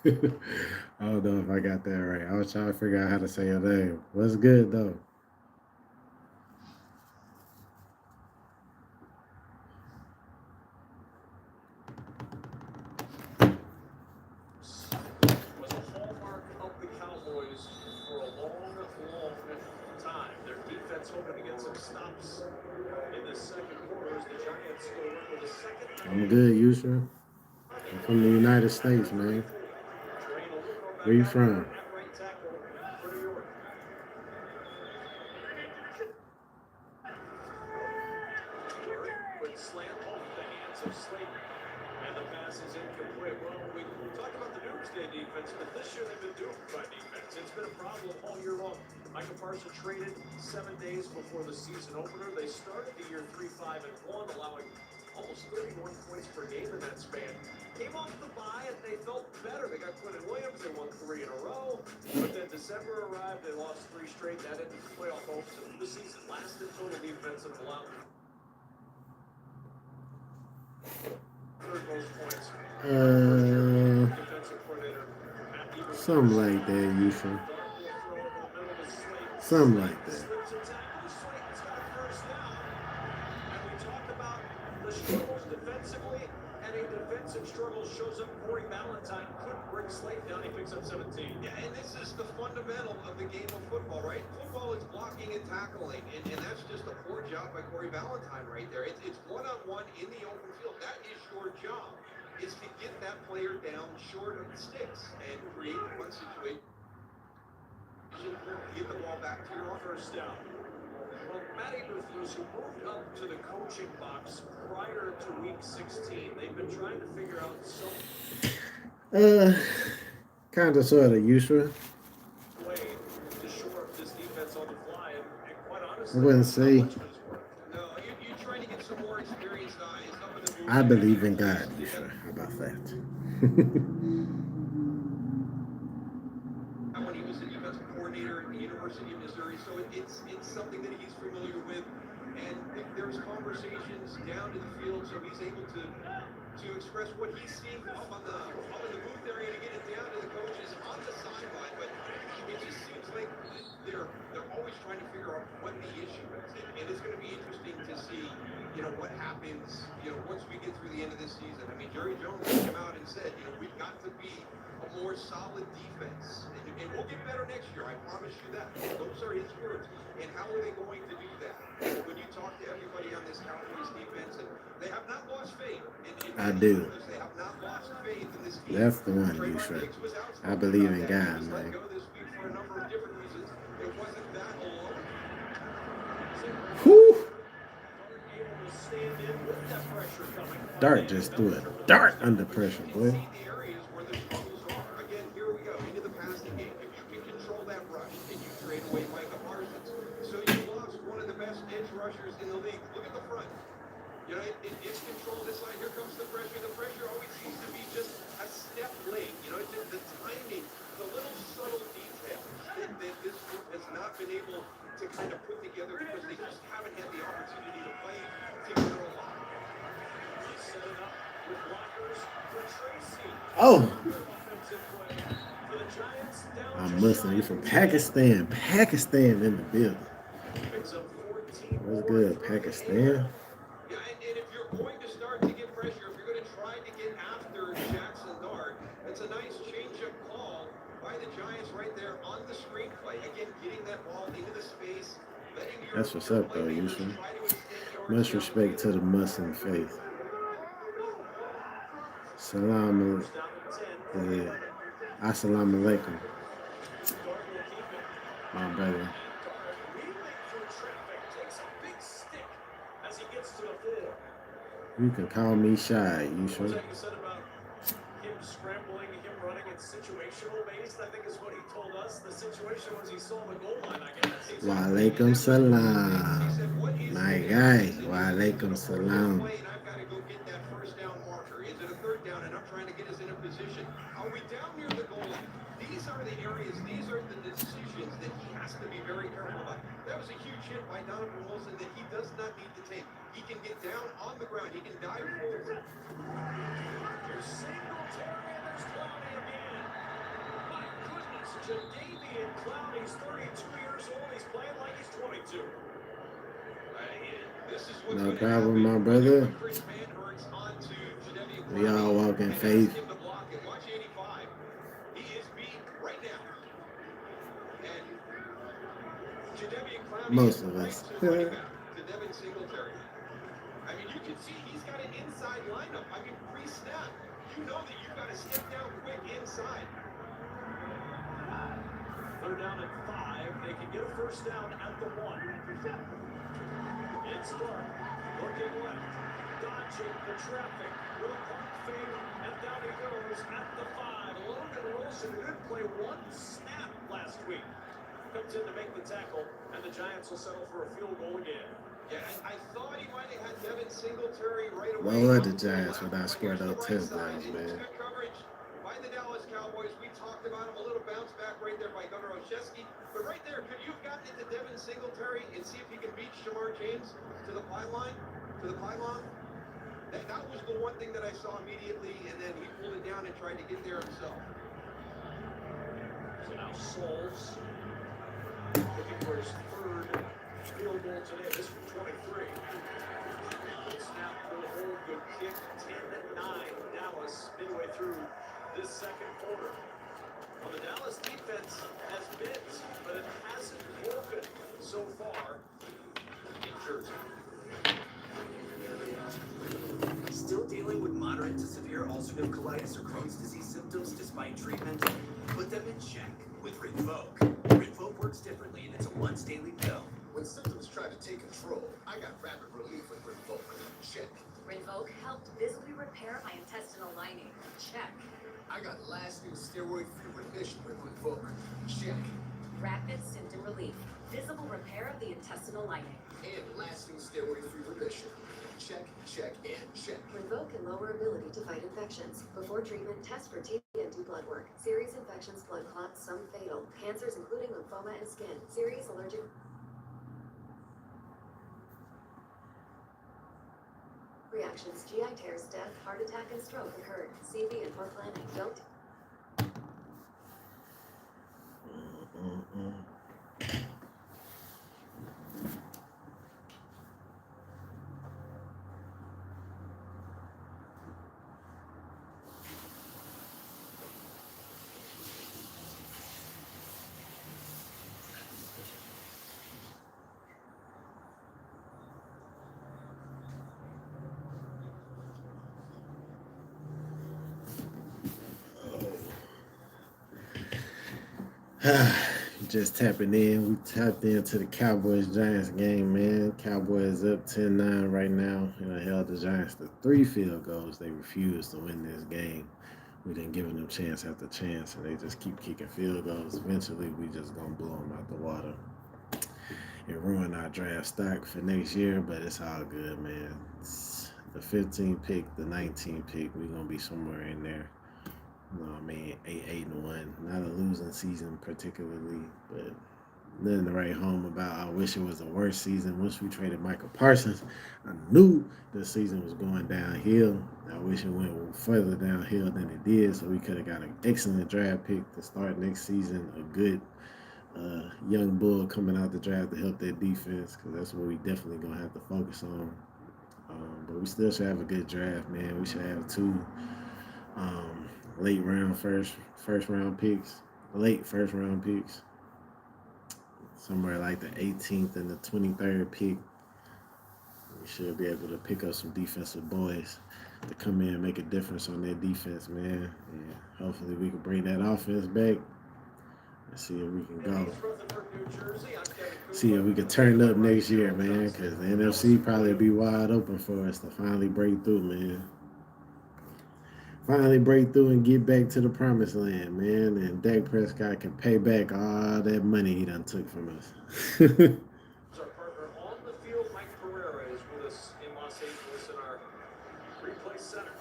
I don't know if I got that right. I was trying to figure out how to say your name. What's good though? Was a hallmark of the Cowboys for a long, long time. Their defense hoping to get some stops in the second quarter as the Giants go in with a second. I'm good, Yusra. I'm from the United States, man. Where you from? Would slant off the hands of Slayton, and the pass is incomplete. Well, we talked about the Doomsday defense, but this year they've been doomed by defense. It's been a problem all year long. Micah Parsons traded 7 days before the season opener. They started the year 3-5-1, allowing almost 31 points per game in that span. Came off the bye and they felt better. They got Quentin Williams. They won 3 in a row. But then December arrived. They lost 3 straight. That ended the playoff hopes of the season. Last in total defensive allowed. Third most points. Defensive coordinator. Something like that, usually. Something like that. And we talk about the struggles defensively, and a defensive struggle shows up. Corey Ballantyne couldn't bring Slate down. He picks up 17. Yeah, and this is the fundamental of the game of football, right? Football is blocking and tackling, and that's just a poor job by Corey Ballantyne right there. It's one-on-one in the open field. That is your job, is to get that player down short of the sticks and create one situation. Get the ball back to your First down. Well, Matty Boothroos, who moved up to the coaching box prior to week 16, they've been trying to figure out some Kind of sort of usual. way to shore up this defense on the fly, and quite I honestly, wouldn't say. No, you're trying to get some more experienced eyes up in the booth. I believe in God, usually. How about that? When he was the defensive coordinator at the University of Missouri, so it's something that he's familiar with, and there's conversations down to the field, so he's able to express what he's seeing up in the booth area to get it down to the coaches on the sideline. But it just seems like they're always trying to figure out what the issue is, and it's going to be interesting to see, what happens, once we get through the end of this season. I mean, Jerry Jones came out and said, we've got to be a more solid defense, and we'll get better next year. I promise you that. Those are his words. And how are they going to do that? When you talk to everybody on this Cowboys defense, and they have not lost faith. I do. They have not lost faith in this team. That's the one, usually. I believe in God, man. For a number of different reasons. It wasn't that alone. Whew. Dart just threw a dart under pressure, boy. Again, here we go into the passing game. If you can control that rush and you trade away Micah Parsons, so you lost one of the best edge rushers in the league. Look at the front. It's controlled this line. Here comes the pressure. The pressure always seems to be just a step late. It's the timing, the little subtle details that this group has not been able to kind of put together because they just haven't had the opportunity to play together a lot. Oh, I'm Muslim. You're from Pakistan. Pakistan in the building. What's good, Pakistan? Yeah, and if you're going to start to get pressure, if you're going to try to get after Jackson Dart, it's a nice change-up call by the Giants right there on the screenplay. Again, getting that ball into the space. That's what's up, though, usually. Much respect to the Muslim faith. Salam alaikum. Assalamu alaikum. My brother. You can call me shy, you sure? Him scrambling, him running, it's situational based, I think is what he told us. The situation was he saw the goal line, I guess. Wa alaikum salam. My guy. Wa alaikum salam. I've got to go get that first down marker. Is it a third down? And I'm trying to get us in a position. Are we down near the goal line? These are the areas, these are the decisions that he has to be very careful about. That was a huge hit by Donovan Wilson that he does not need to take. He can get down on the ground. He can dive forward. There's Singletary and there's Clowney again. My goodness, Jadeveon Clowney's 32 years old. He's playing like he's 22. No problem, my brother. We all walk in faith. Most of us. I mean, you can see he's got an inside lineup. I mean, pre-snap, you know that you've got to step down quick inside. They're down at 5. They can get a first down at the 1. It's Dark. Looking left. Dodging the traffic. Will Park fade. And down he goes at the 5. Logan Wilson, who didn't play one snap last week, comes in to make the tackle, and the Giants will settle for a field goal again. Yeah, I thought he might have had Devin Singletary right away. What were the out to Giants left, without but scoring here's the no right side. touchdowns, It was man? good coverage by the Dallas Cowboys. We talked about him, a little bounce back right there by Gunnar Olszewski. But right there, could you have gotten into Devin Singletary and see if he can beat Shamar James to the pylon? That was the one thing that I saw immediately, and then he pulled it down and tried to get there himself. So now Souls looking for his third field goal today. This from 23. Good snap, good hold, good kick. 10-9 Dallas midway through this second quarter. Well, the Dallas defense has bit, but it hasn't broken so far in Jersey. Still dealing with moderate to severe ulcerative colitis or Crohn's disease symptoms despite treatment? Put them in check with Rinvoq. Rinvoq works differently, and it's a once daily pill. When symptoms try to take control, I got rapid relief with Rinvoq. Check. Rinvoq helped visibly repair my intestinal lining. Check. I got lasting steroid-free remission with Rinvoq. Check. Rapid symptom relief. Visible repair of the intestinal lining. And lasting steroid-free remission. Check, check, and check. Rinvoq can lower ability to fight infections. Before treatment, test for TB and do blood work. Serious infections, blood clots, some fatal. Cancers including lymphoma and skin. Serious allergic reactions, GI tears, death, heart attack, and stroke occurred. CV and poor planning. Don't Just tapping in. We tapped into the Cowboys-Giants game, man. Cowboys up 10-9 right now. Held the Giants to 3 field goals. They refused to win this game. We didn't give them chance after chance, and they just keep kicking field goals. Eventually, we just going to blow them out the water. It ruined our draft stock for next year, but it's all good, man. It's the 15 pick, the 19 pick, we're going to be somewhere in there. You know what I mean? 8-1. Not a losing season particularly, but nothing to write home about. I wish it was a worse season. Once we traded Michael Parsons, I knew the season was going downhill. I wish it went further downhill than it did, so we could have got an excellent draft pick to start next season. A good young bull coming out the draft to help that defense, because that's what we definitely going to have to focus on. But we still should have a good draft, man. We should have 2 late first round picks, somewhere like the 18th and the 23rd pick. We should be able to pick up some defensive boys to come in and make a difference on that defense, man. And hopefully we can bring that offense back and see if we can go. See if we can turn up next year, man, because the NFC probably be wide open for us to finally break through, man. Finally break through and get back to the promised land, man. And Dak Prescott can pay back all that money he done took from us. Our partner on the field, Mike Pereira, is with us in Los Angeles in our replay center.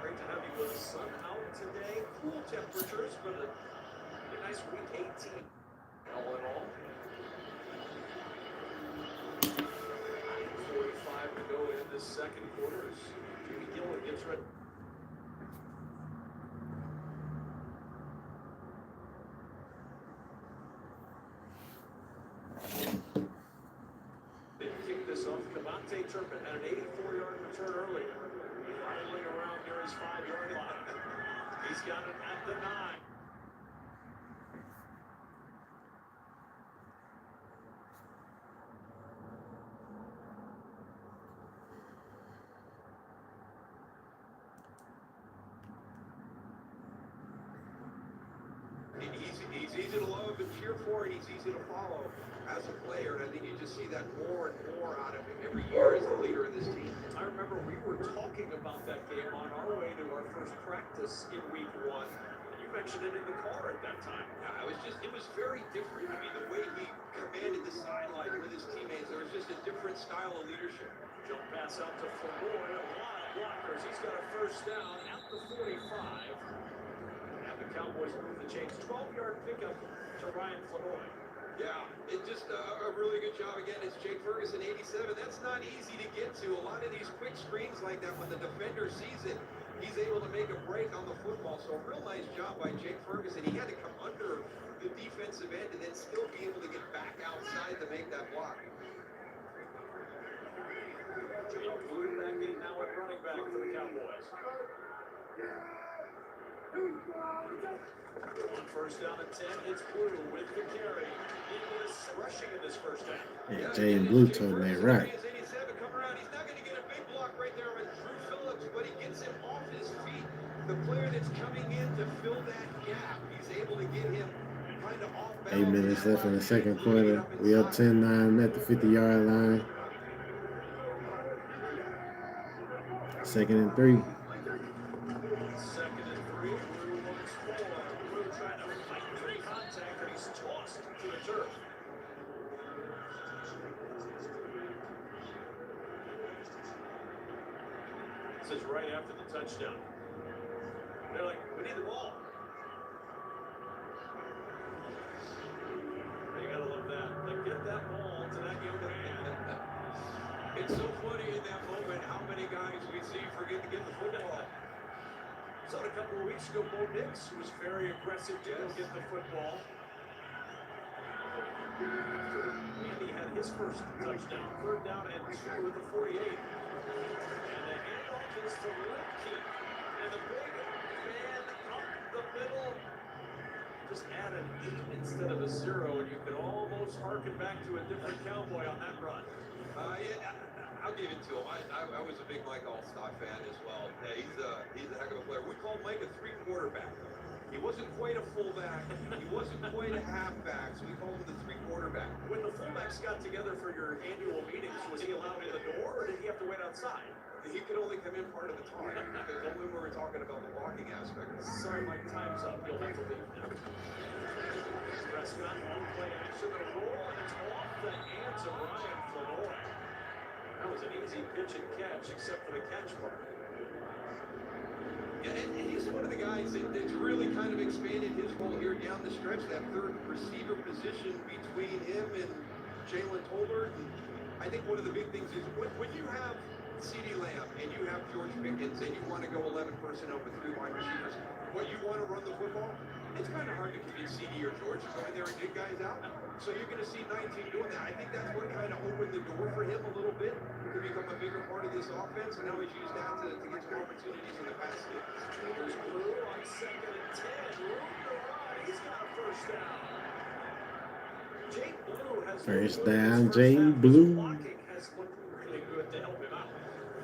Great to have you with us. Sun out today, cool temperatures, but a nice week 18. All in all, 45 to go in this second quarter as Jimmy Gillen gets ready. Turpin had an 84-yard return earlier. Idling around near his 5-yard line. He's got it at the 9. He's easy to love and cheer for, and he's easy to follow as a player, and I think you just see that more and more out of him every year as the leader of this team. I remember we were talking about that game on our way to our first practice in week 1, and you mentioned it in the car at that time. It was very different. I mean, the way he commanded the sideline with his teammates, there was just a different style of leadership. Jump pass out to Floyd. A lot of blockers. He's got a first down at the 45. And the Cowboys move the chains. 12-yard pickup to Ryan Floyd. Yeah, it's just a really good job. Again, it's Jake Ferguson, 87. That's not easy to get to. A lot of these quick screens like that, when the defender sees it, he's able to make a break on the football. So a real nice job by Jake Ferguson. He had to come under the defensive end and then still be able to get back outside to make that block. Jake Blue back in now at running back for the Cowboys. On first down at 10, it's Blue with the carry. He was rushing in this first half. Yeah, Jay and Blue told me right. He's not going to get a big block right there with Drew Phillips, but he gets him off his feet. The player that's coming in to fill that gap, he's able to get him kind of off balance. 8 minutes left in the second quarter. We up 10-9 at the 50-yard line. 2nd and 3. 2nd and 3. Blue wants 4. Blue trying to fight through contact, and he's tossed to the turf. This is right after the touchdown. They're like, we need the ball. You gotta love that. Like, get that ball to that young man. It's so funny in that moment how many guys we see forget to get the football. Saw it a couple of weeks ago, Bo Nix, who was very aggressive to go get the football. And he had his first touchdown, 3rd down and 2 with the 48. And the handoff is to Lipke. And the big man up the middle just add an 8 instead of a 0, and you could almost harken back to a different Cowboy on that run. Yeah, I'll give it to him. I was a big Mike Allstott fan as well. Yeah, he's a heck of a player. We called Mike a 3-quarterback. He wasn't quite a fullback. He wasn't quite a halfback, so we called him the 3-quarterback. When the fullbacks got together for your annual meetings, was he allowed in the door, or did he have to wait outside? He could only come in part of the time, because only when we're talking about the blocking aspect. Sorry, Mike, time's up. You'll have to leave now. Prescott, one play action, the roll, and it's off the hands of Ryan Floyd. That was an easy pitch and catch, except for the catch part. Yeah, and he's one of the guys that's really kind of expanded his role here down the stretch, that third receiver position between him and Jalen Tolbert. And I think one of the big things is when you have CeeDee Lamb and you have George Pickens and you want to go 11 personnel with 3 wide receivers, what you want to run the football, it's kind of hard to convince CeeDee or George to go in there and get guys out. So you're going to see 19 doing that. I think that's what kind of opened the door for him a little bit to become a bigger part of this offense, and now he's used that to get some opportunities in the pass game. There's Blue on 2nd and 10. Room to run. He's got a first down. Jake Blue has First down, Jay Blue. Blocking has looked really good to help him out.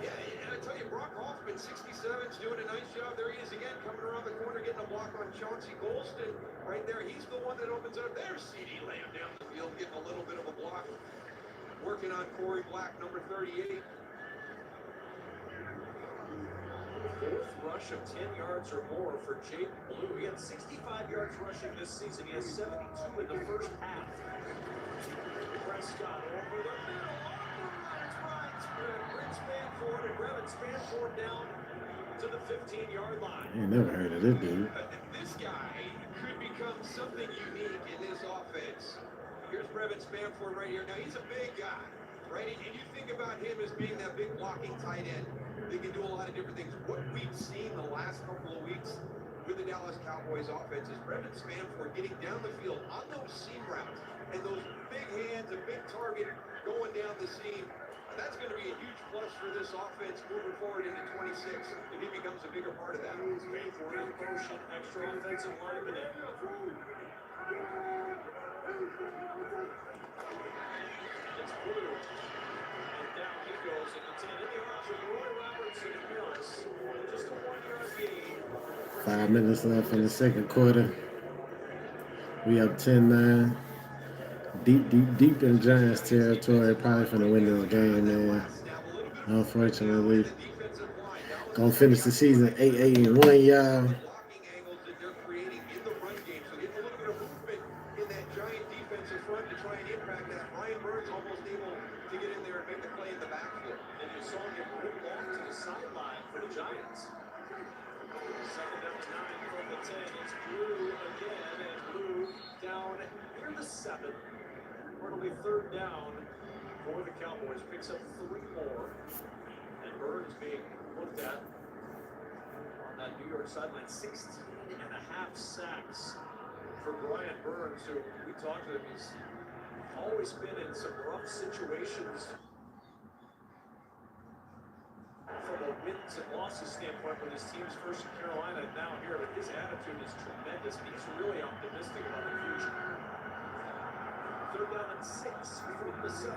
Yeah, and I tell you, Brock Hoffman, 67's doing a nice job. There he is again, coming around the corner, getting a block on Chauncey Golston right there. He's the one that opens up. There's CeeDee Lamb down the field, getting a little bit of a block. Working on Corey Black, number 38. Fourth rush of 10 yards or more for Jake Blue. He had 65 yards rushing this season. He has 72 in the first half. Prescott over the middle. It's Ryan Brent Spanford, and Brevin Spanford down to the 15-yard line. I ain't never heard of this dude. This guy could become something unique in this offense. Here's Brevin Spanford right here. Now, he's a big guy, right? And you think about him as being that big blocking tight end. They can do a lot of different things. What we've seen the last couple of weeks with the Dallas Cowboys offense is Brevin Spanford getting down the field on those seam routes and those big hands, a big target going down the seam. That's going to be a huge plus for this offense moving forward into 26 if he becomes a bigger part of that. Spanford in motion, extra offensive lineman in. It's Blue. And down he goes at the 10. In the arms of Roy Robertson and Harris. Just a 1-yard gain. 5 minutes left in the second quarter. We up 10-9. Deep in Giants territory. Probably finna win this game, man. Unfortunately. Gonna finish the season 8-1, y'all. Blocking angles that they're creating in the run game. So getting a little bit of movement in that Giants front to try and impact that. Brian Burns almost able to get in there and make the play in the backfield. And you saw him get ripped off to the sideline for the Giants. Second down to 9 from the 10. It's Blue again, and Blue down near the 7. It'll be third down for the Cowboys. Picks up 3 more. And Burns being looked at on that New York sideline. 16 and a half sacks for Brian Burns, who we talked to him. He's always been in some rough situations from a wins and losses standpoint with his team's first in Carolina and now here, but his attitude is tremendous. He's really optimistic about the future. Third down and 6 from the 7.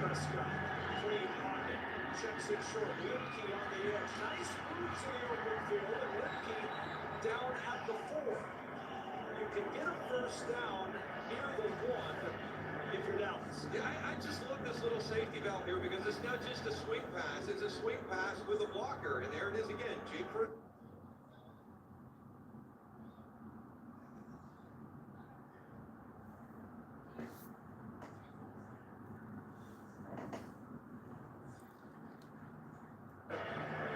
Prescott, clean pocket, checks it short. Lipke on the edge. Nice move to the open field, and Lipke down at the 4. You can get a first down near the 1 if you're Dallas. Yeah, I just love this little safety valve here because it's not just a swing pass. It's a swing pass with a blocker. And there it is again. Jake Ford.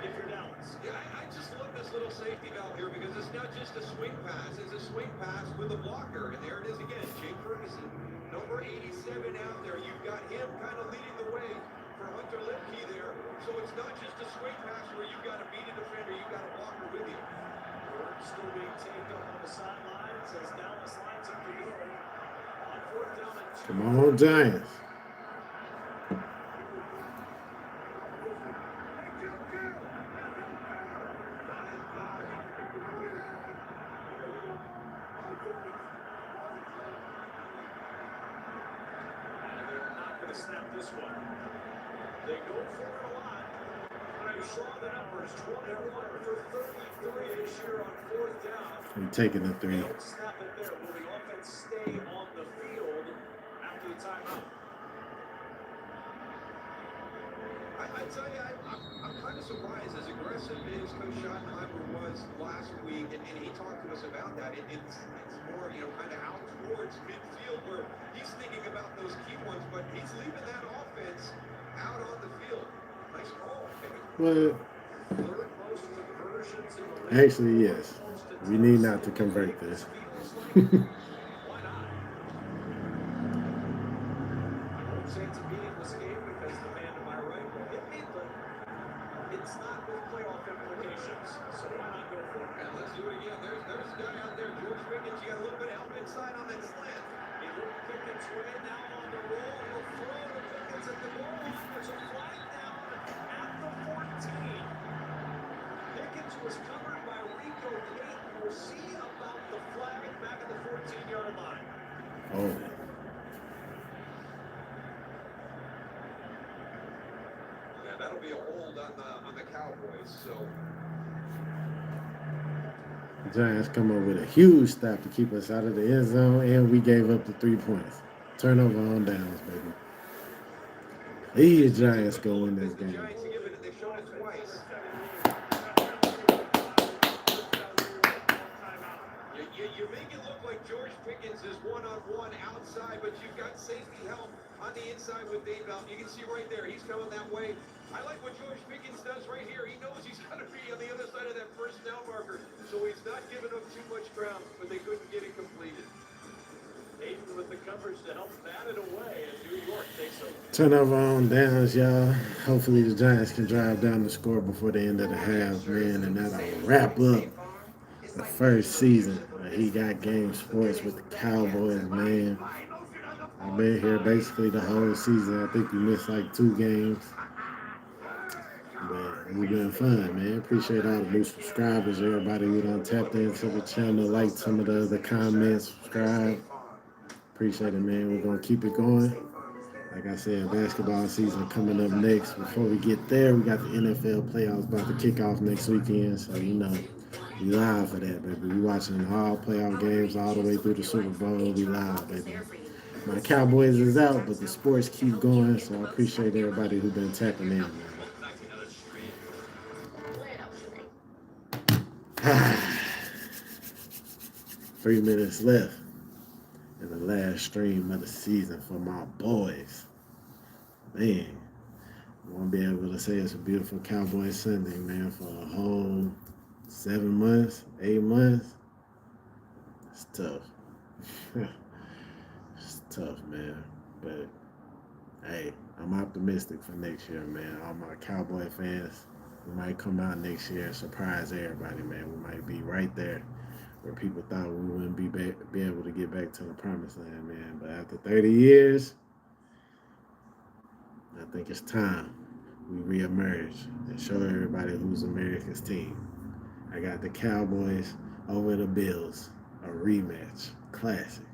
If you're Dallas. Yeah, I just love this little safety valve here because it's not just a swing pass. It's a swing pass with a blocker. And there it is again. Jake Ferguson, number 87 out there. You've got him kind of leading the way for Hunter Lipke there. So it's not just a swing pass where you've got to beat a defender. You've got a blocker with you. Burns still being taped up on the sidelines as Dallas lines up to go. On fourth down and 2. Come on, Giants. Snap this one. They go for it a lot. I saw the numbers 21 for 33 this year on fourth down. I'm taking the 3. Don't snap it there. Will the offense stay on the field after the timeout? I tell you, I'm kind of surprised as aggressive as Coach Schottenheimer was last week, and he talked to us about that. It's more, kind of out towards midfield where he's thinking about those key ones, but he's leaving that offense out on the field. Nice call. Well, Third most conversions in the league. actually, yes. We need not to convert this. Why not? I won't say it's a meaningless game because the man to my right will hit me, but it's not with playoff implications. So why not go for it? And let's do it again. There's a guy out there, George Pickens. You got a little bit of help inside on that slant. He looked Pickens way now on the roll. He'll throw to Pickens at the goal line. There's a flag down at the 14. Pickens was covered by Rico Tate. We'll see about the flag back at the 14-yard line. Oh. Yeah, that'll be a hold on the Cowboys. So. The Giants come up with a huge stop to keep us out of the end zone, and we gave up the 3 points. Turnover on downs, baby. These Giants go win this game. Giants give it, they've shown it twice. You make it look like George Pickens is one-on-one outside, but you've got safety help on the inside with Dave Bell. You can see right there, he's coming that way. I like what George Pickens does right here. He knows he's got to be on the other side of that first down marker, so he's not giving up too much ground, but they couldn't get it completed. Aiden with the coverage to help bat it away as New York takes over. Turnover on downs, y'all. Hopefully the Giants can drive down the score before the end of the half, man, and that'll wrap up the first season. He got game sports with the Cowboys, man. I've been here basically the whole season. I think we missed like 2 games. But it's been fun, man. Appreciate all the new subscribers, everybody who done tapped into the channel, liked some of the other comments, subscribe. Appreciate it, man. We're going to keep it going. Like I said, basketball season coming up next. Before we get there, we got the NFL playoffs about to kick off next weekend. So, we live for that, baby. We watching all playoff games all the way through the Super Bowl. We live, baby. My Cowboys is out, but the sports keep going. So I appreciate everybody who's been tapping in, man. 3 minutes left. in the last stream of the season for my boys. Man, I won't be able to say it's a beautiful Cowboy Sunday, man, for a whole 7 months, 8 months. It's tough. It's tough, man. But hey, I'm optimistic for next year, man. All my Cowboy fans, we might come out next year and surprise everybody, man. We might be right there where people thought we wouldn't be able to get back to the promised land, man. But after 30 years, I think it's time we reemerge and show everybody who's America's team. I got the Cowboys over the Bills, a rematch, classic,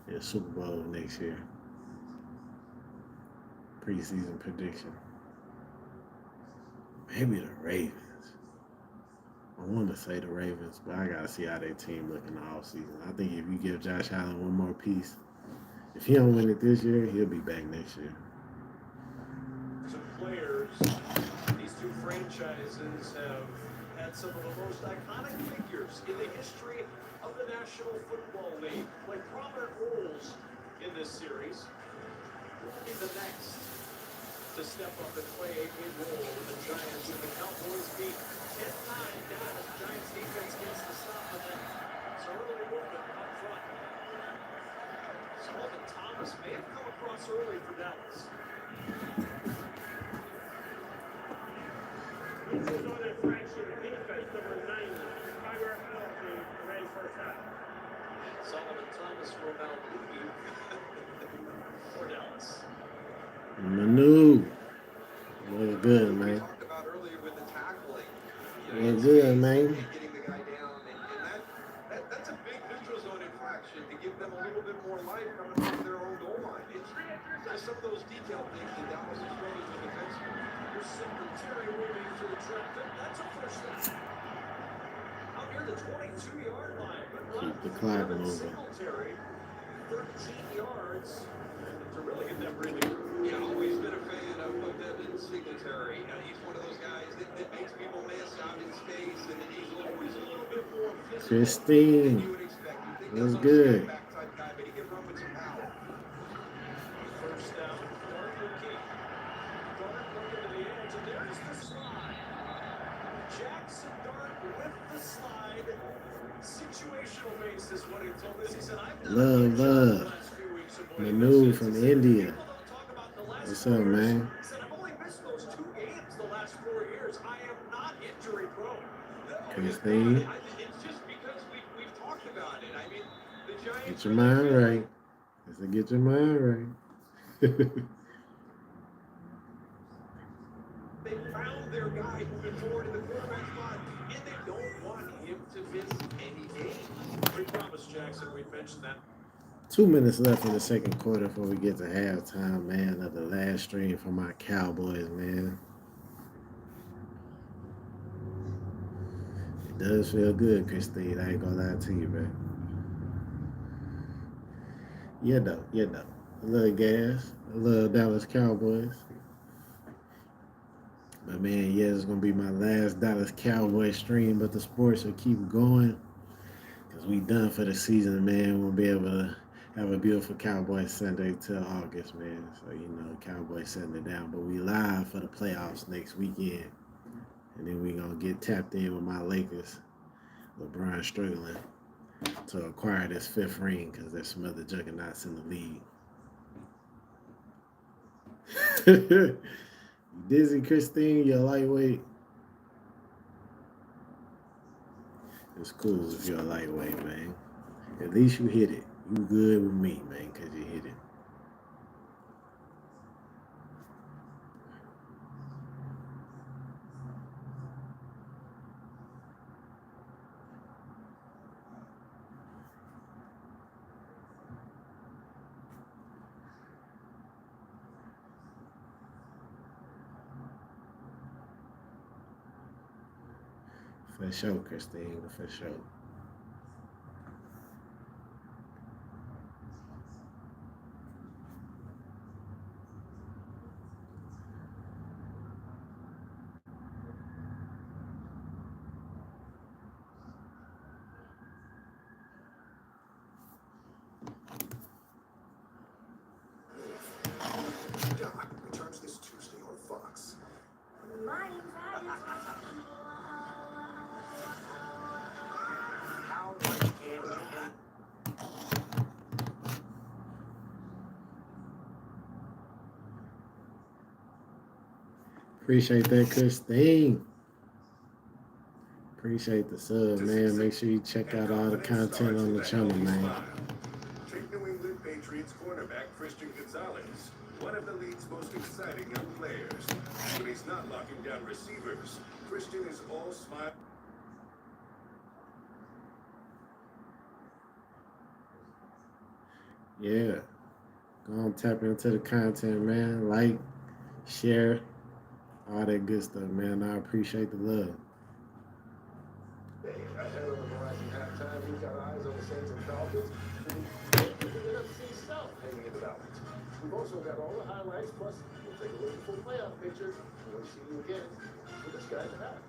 in Super Bowl next year. Preseason prediction. Maybe the Ravens. I want to say the Ravens, but I got to see how their team look in the offseason. I think if you give Josh Allen one more piece, if he don't win it this year, he'll be back next year. Some players, these two franchises have had some of the most iconic figures in the history of the National Football League play prominent roles in this series. Who will be the next to step up and play a big role with the Giants and the Cowboys beat 10-9 down as the Giants defense gets the stop, but then it's a early movement up front. Sullivan Thomas may have come across early for Dallas. Neutral zone infraction, defense number 90, primary penalty, ready first half. Sullivan Thomas will now leave for Dallas. Manu. What's good, We man? talked about earlier with the tackling. What's good, man? Getting the guy down, and that's a big neutral zone infraction to give them a little bit more life coming from their own goal line. It's just some of those detailed things that Dallas is struggling with defensively. Your secretary moving through traffic. That's a first down. Out near the 22-yard line, but Keep the clock Devin moving. Singletary, 13 yards to really get that breathing room. Yeah, always been a fan of Devin Singletary. He's one of those guys that makes people miss out in space, and he's always a little bit more physical Christine. than you would expect. You think What's that's good? a back type guy, but he can run with some power. First down, Dart looking. Dart looking to the edge, and there's the slide. Jackson Dart with the slide. Situational basis, what he told us. He said, I've done a good job the last few weeks of playing Manu this. from He said, India. people don't talk about the last What's 4 up, years. man? He said, I've only missed those 2 games the last 4 years. I am not injury prone. No, Christine. It's just because we've talked about it. I mean, the Giants. Get your mind right. I said, get your mind right. They found their guy moving forward in the quarterback spot, and they don't want him to miss any games. We promised Jackson, we mentioned that. 2 minutes left in the second quarter before we get to halftime, man, of the last stream for my Cowboys, man. It does feel good, Christine. I ain't gonna lie to you, man. Yeah, though. A little gas. A little Dallas Cowboys. But, man, yeah, it's gonna be my last Dallas Cowboys stream, but the sports will keep going because we done for the season, man. We'll be able to have a beautiful Cowboy Sunday till August, man. So, Cowboys setting it down. But we live for the playoffs next weekend. And then we going to get tapped in with my Lakers. LeBron struggling to acquire this 5th ring because there's some other juggernauts in the league. Dizzy, Christine, you're lightweight. It's cool if you're a lightweight, man. At least you hit it. You good with me, man, because you hit it. For sure, Christine, for sure. Appreciate that, Christine. Appreciate the sub, man. Make sure you check out all the content on the channel, man. Take New England Patriots cornerback Christian Gonzalez, one of the league's most exciting young players. When he's not locking down receivers, Christian is all smile. Yeah. Go on, tap into the content, man. Like, share, all that good stuff, man. I appreciate the love. Ahead of the Verizon halftime, we've got eyes on the Saints and Falcons. NFC South hanging in the balance. We've also got all the highlights, plus we'll take a look at full playoff picture. We'll see you again for this guy in the half.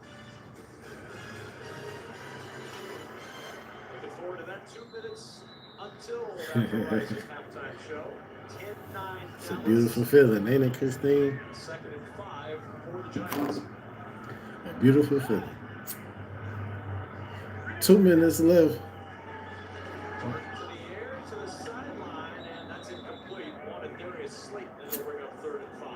Looking forward to that 2 minutes until that Verizon halftime show. 10-9. It's a beautiful feeling, ain't it, Christine? 2nd and 5 for the Giants. A beautiful feeling. 2 minutes left. To the air, to the sideline, and that's incomplete. Wanted Darius Slayton, and it'll bring up 3rd and 5.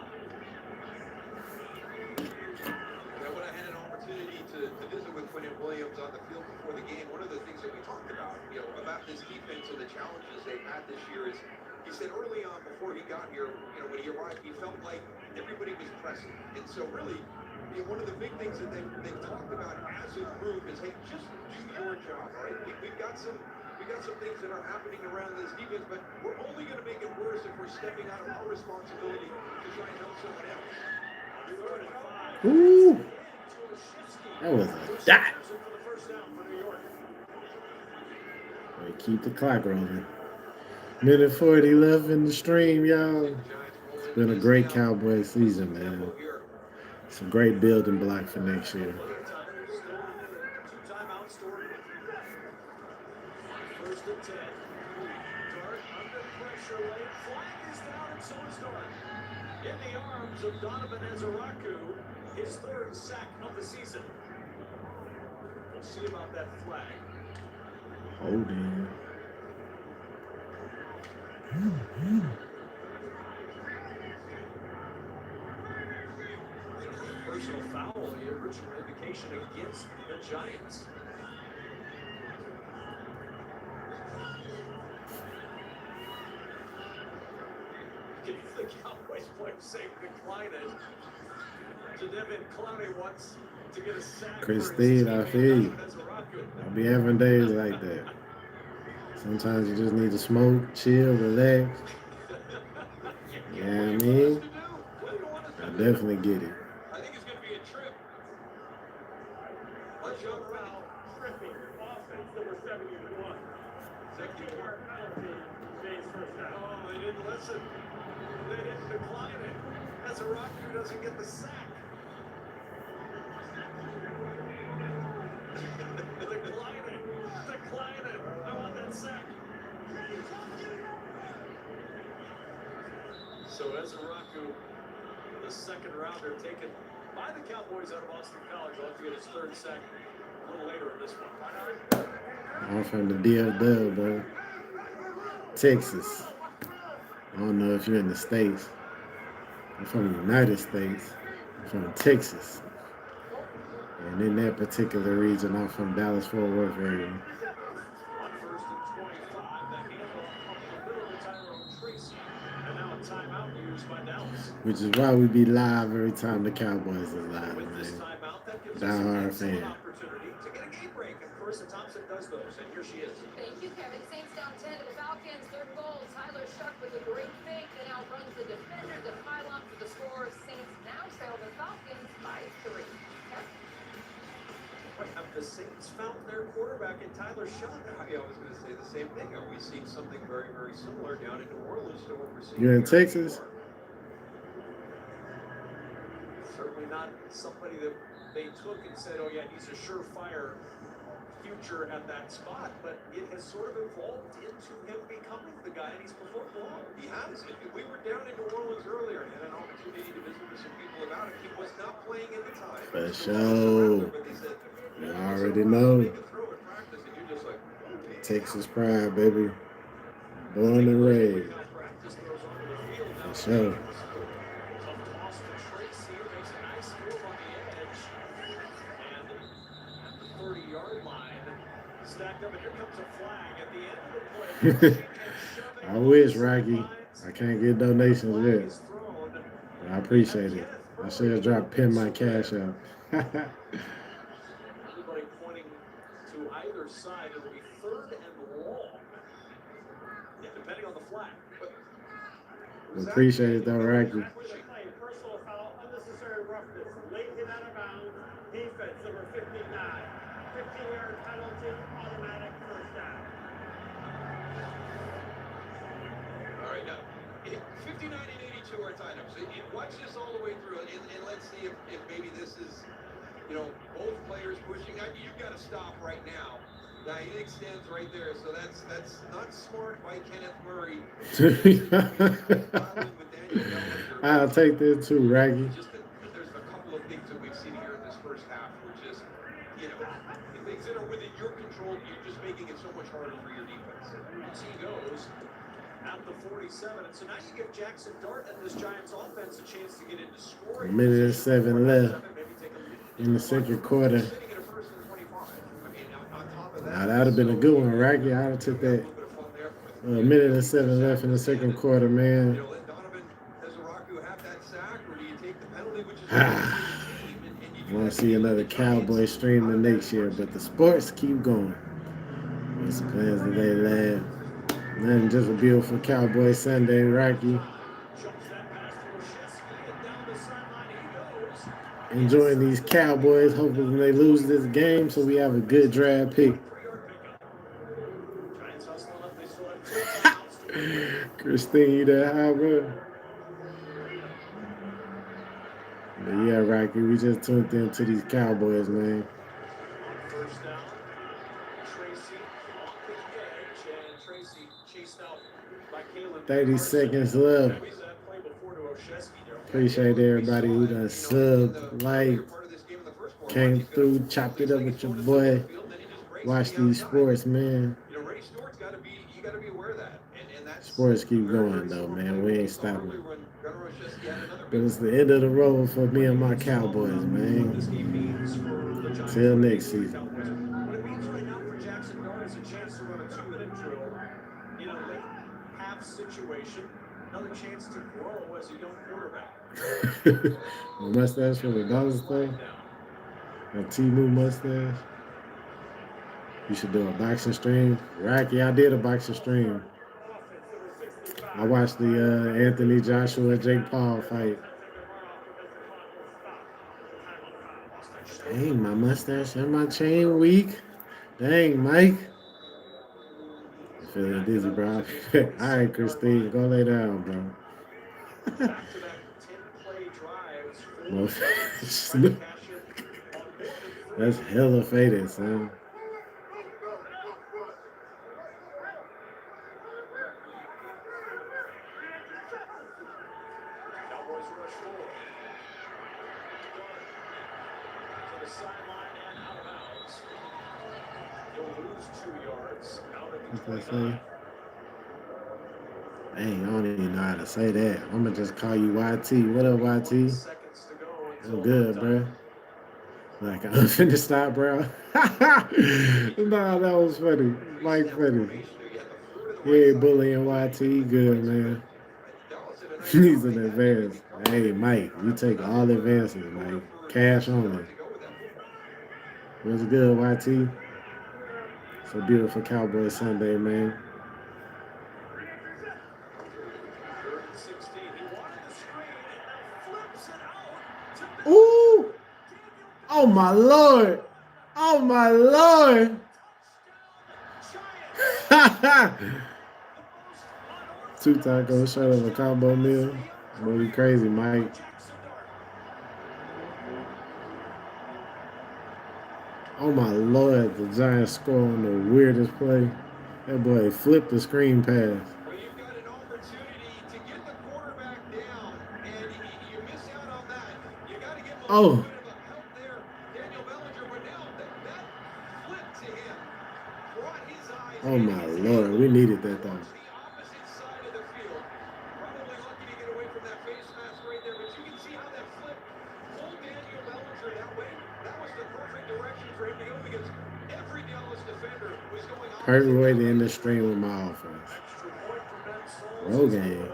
Now, when I had an opportunity to visit with Quentin Williams on the field before the game, one of the things that we talked about, about this defense and the challenges they've had this year is, he said early on before he got here, when he arrived, he felt like everybody was pressing. And so really, one of the big things that they've talked about as a group is, hey, just do your job, right? We've got some things that are happening around this defense, but we're only going to make it worse if we're stepping out of our responsibility to try and help someone else. Ooh. That was a dot. We keep the clock rolling. Minute 40 left in the stream, y'all. It's been a great Cowboy season, man. It's a great building block for next year. First and 10. Dart under pressure late. Flag is down, and so is Dart. In the arms of Donovan Ezeraku, his 3rd sack of the season. We'll see about that flag. Holding. Personal foul, the original indication against the Giants. Can you think Cowboys players saying declining to Devin Clowney once to get a sack? Christine, I feel you. I'll be having days like that. Sometimes you just need to smoke, chill, relax. You know what I mean? I definitely get it. I think it's going to be a trip. Let's go foul. Tripping. Offense, number 71. Second yard penalty. James first down. Oh, they didn't listen. They didn't decline it. Ezeraku doesn't get the sack. Declining. I want that sack. So Ezeraku, the 2nd rounder, taken by the Cowboys out of Boston College. Will have to get his 3rd sack a little later in this one. I'm from the DFW, bro. Texas. I don't know if you're in the States. I'm from the United States. I'm from Texas. And in that particular region, I'm from Dallas-Fort Worth area. On 1st and 25, the handoff up the middle to Tyrone Tracy. And now a timeout used by Dallas. Which is why we be live every time the Cowboys is live, With this man. timeout, that gives us Die an hard excellent fan. opportunity to get a game break. And Carissa Thompson does those, and here she is. Thank you, Kevin. Saints down 10 to the Falcons. 3rd goal. Tyler Shuck with a great fake and outruns the defender to pile on for the score. Saints now trail the Falcons by 3. Have the Saints found their quarterback in Tyler Shuck? I was going to say the same thing. We've seen something very, very similar down in New Orleans to what we're seeing. You're in here Texas? Certainly not somebody that they took and said, oh yeah, he's a surefire future at that spot, but it has sort of evolved into him becoming the guy, and he's performed well. He has. We were down in New Orleans earlier and had an opportunity to visit with some people about it. He was not playing at the time. For sure. You already know. Texas pride, baby. Born and raised. For sure. Tough toss to Tracy, makes a nice I wish, Rocky. I can't get donations yet. I appreciate it. I should have dropped pin my cash out. Everybody pointing to either side. It'll be 3rd and long. Yeah, depending on the flag. Appreciate it though, Rocky. Personal foul, unnecessary roughness, late hit out of bounds, defense number 59. 15-yard penalty, automatic first down. All right, now, 59 and 82 are tied up. So watch this all the way through, and let's see if maybe this is, both players pushing. You've got to stop right now. Now, he extends right there, so that's not smart by Kenneth Murray. I'll take this too, Raggy. There's a couple of things that we've seen here in this first half, which is, things that are within your control, you're just making it so much harder for your defense. As he goes at the 47, and so now you give Jackson Dart and this Giants offense a chance to get into scoring. 1:07 left in the second quarter. Now that'd have been a good one, Rocky. I'd have took that. 1:07 left in the second quarter, man. I want to see another Cowboy streaming next year, but the sports keep going. What's the plans today, lad? Nothing, just a beautiful Cowboy Sunday, Rocky. Enjoying these Cowboys, hoping they lose this game so we have a good draft pick. Christine, you there, how, bro? But yeah, Rocky, we just tuned into these Cowboys, man. First down, Tracy off the edge, and Tracy chased out by Caleb. 30 seconds left. Appreciate everybody who done subbed, liked, came through, chopped it up with your boy. Watch these sports, man. Sports keep going, though, man. We ain't stopping. But it's the end of the road for me and my Cowboys, man. Till next season. What it means right now for Jackson Dart is a chance to run a 2-minute drill, late half situation. Another chance to grow as a young quarterback. My mustache for the dollars thing. A T-Moo mustache. You should do a boxing stream. Rocky, I did a boxing stream. I watched the Anthony Joshua Jake Paul fight. Dang, my mustache and my chain weak. Dang, Mike. I'm feeling dizzy, bro. All right, Christine, go lay down, bro. That's hella faded, son. What's that say? Dang, I don't even know how to say that. I'm gonna just call you YT. What up, YT? I'm good, bro. Like, I'm finna stop, bro. Nah, that was funny. Mike funny. He ain't bullying YT. Good, man. He's an advance. Hey, Mike, you take all advances, Mike. Cash only. What's good, YT? It's a beautiful Cowboy Sunday, man. Ooh! Oh, my Lord! Oh, my Lord! 2 tacos, shut up, a combo meal. Boy, you crazy, Mike. Oh, my Lord, the Giants score on the weirdest play. That boy flipped the screen pass. Well, you've got an opportunity to get the quarterback down, and you miss out on that. You got to give him a little bit of a help there, Daniel Bellinger, but now that flip to him brought his eyes. Oh, my Lord, we needed that, though. The opposite side of the field. Probably lucky to get away from that face mask right there, but you can see how that flip pulled Daniel Bellinger that way. That was the perfect direction for him to go because every Dallas defender was going on. perfect way to end the stream with my offense. Extra point for Ben Souls is Rogaine. good.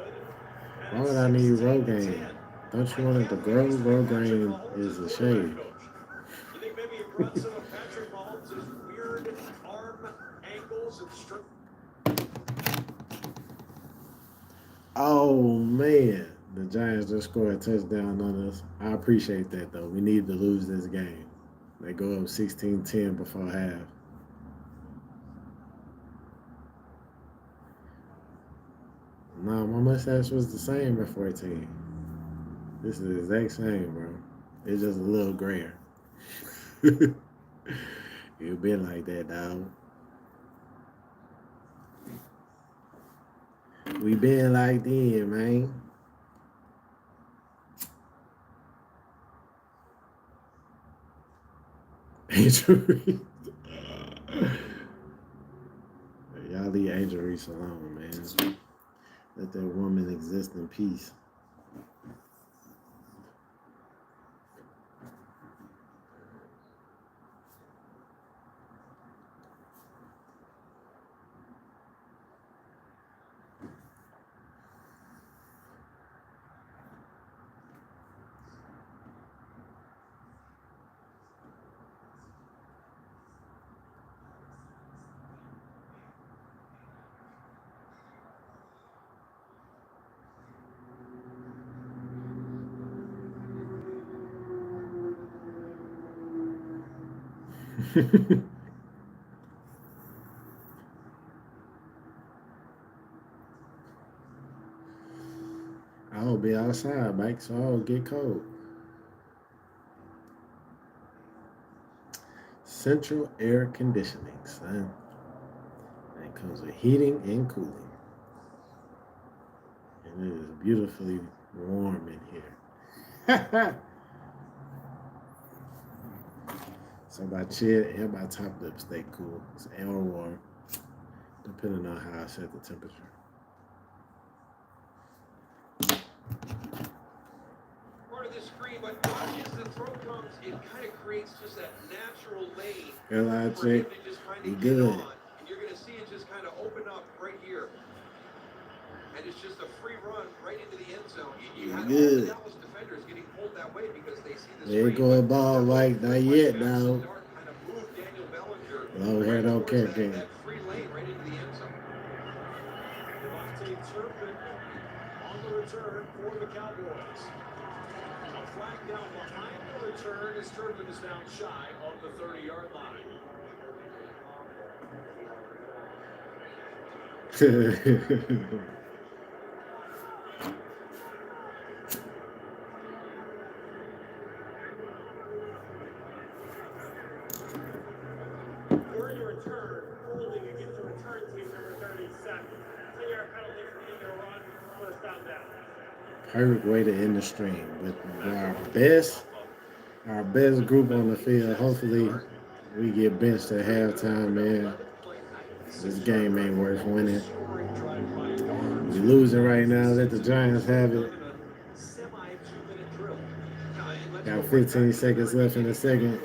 Why And would it's I need 16-10. Rogaine? Don't I you want it to can't grow? wait to see Patrick Rogaine Mahomes is as a quarterback shade. coach. You think maybe a grandson of Patrick Mahomes' weird arm angles and strength? Oh man, the Giants just scored a touchdown on us. I appreciate that though. We need to lose this game. They go up 16-10 before half. No, my mustache was the same at 14. This is the exact same, bro. It's just a little grayer. You've been like that, dog. We been like that, man. Angel Reese. Y'all leave Angel Reese alone, man. Let that woman exist in peace. I'll be outside, Mike, so I'll get cold. Central air conditioning, son. That comes with heating and cooling. And it is beautifully warm in here. So my chin and my top lip stay cool. It's air warm, depending on how I set the temperature. Part of the screen, but as the throw comes, it kind of creates just that natural lane L.I. for him check, to just kind he of get good. on. And you're going to see it just kind of open up right here. And it's just a free run right into the end zone. You had all the Dallas defenders getting pulled that way because they see the There screen. go a ball, Mike. Not yet, Jackson dog. Dart kind of moved Daniel Bellinger Long hair don't towards care, that, game. that free lane right into the end zone. Devontae Turpin on the return for the Cowboys. A flag down behind the return as Turpin is down shy of the 30-yard line. During the return, holding against the return team number 37. 10-yard penalty for either run, first down. Perfect way to end the stream. With our best group on the field. Hopefully, we get benched at halftime, man. This game ain't worth winning. We losing right now. Let the Giants have it. Got 15 seconds left in the second.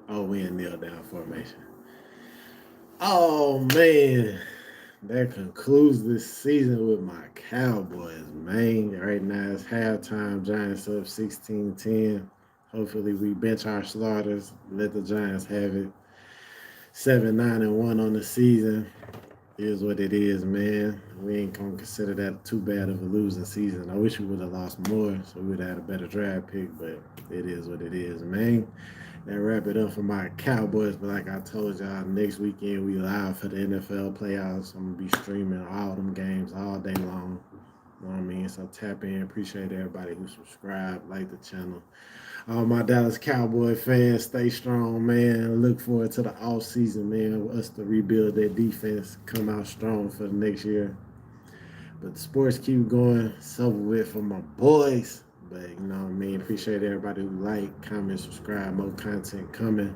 Oh, we in kneel down formation. Oh, man. That concludes this season with my Cowboys, man. Right now it's halftime. Giants up 16-10. Hopefully we bench our starters. Let the Giants have it. 7-9-1 on the season. Is what it is, man. We ain't gonna consider that too bad of a losing season. I wish we would have lost more, so we would have had a better draft pick, but it is what it is, man. That wrap it up for my Cowboys. But like I told y'all, next weekend we live for the NFL playoffs. I'm gonna be streaming all them games all day long. You know what I mean? So tap in. Appreciate everybody who subscribed, like the channel. All my Dallas Cowboy fans, stay strong, man. Look forward to the off season, man. Us to rebuild that defense, come out strong for the next year. But the sports keep going. It's over with for my boys. But you know what I mean? Appreciate everybody who like, comment, subscribe, more content coming.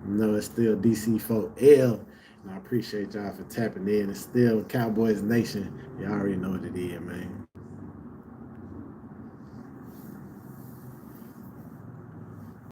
You know it's still DC4L. And I appreciate y'all for tapping in. It's still Cowboys Nation. You already know what it is, man.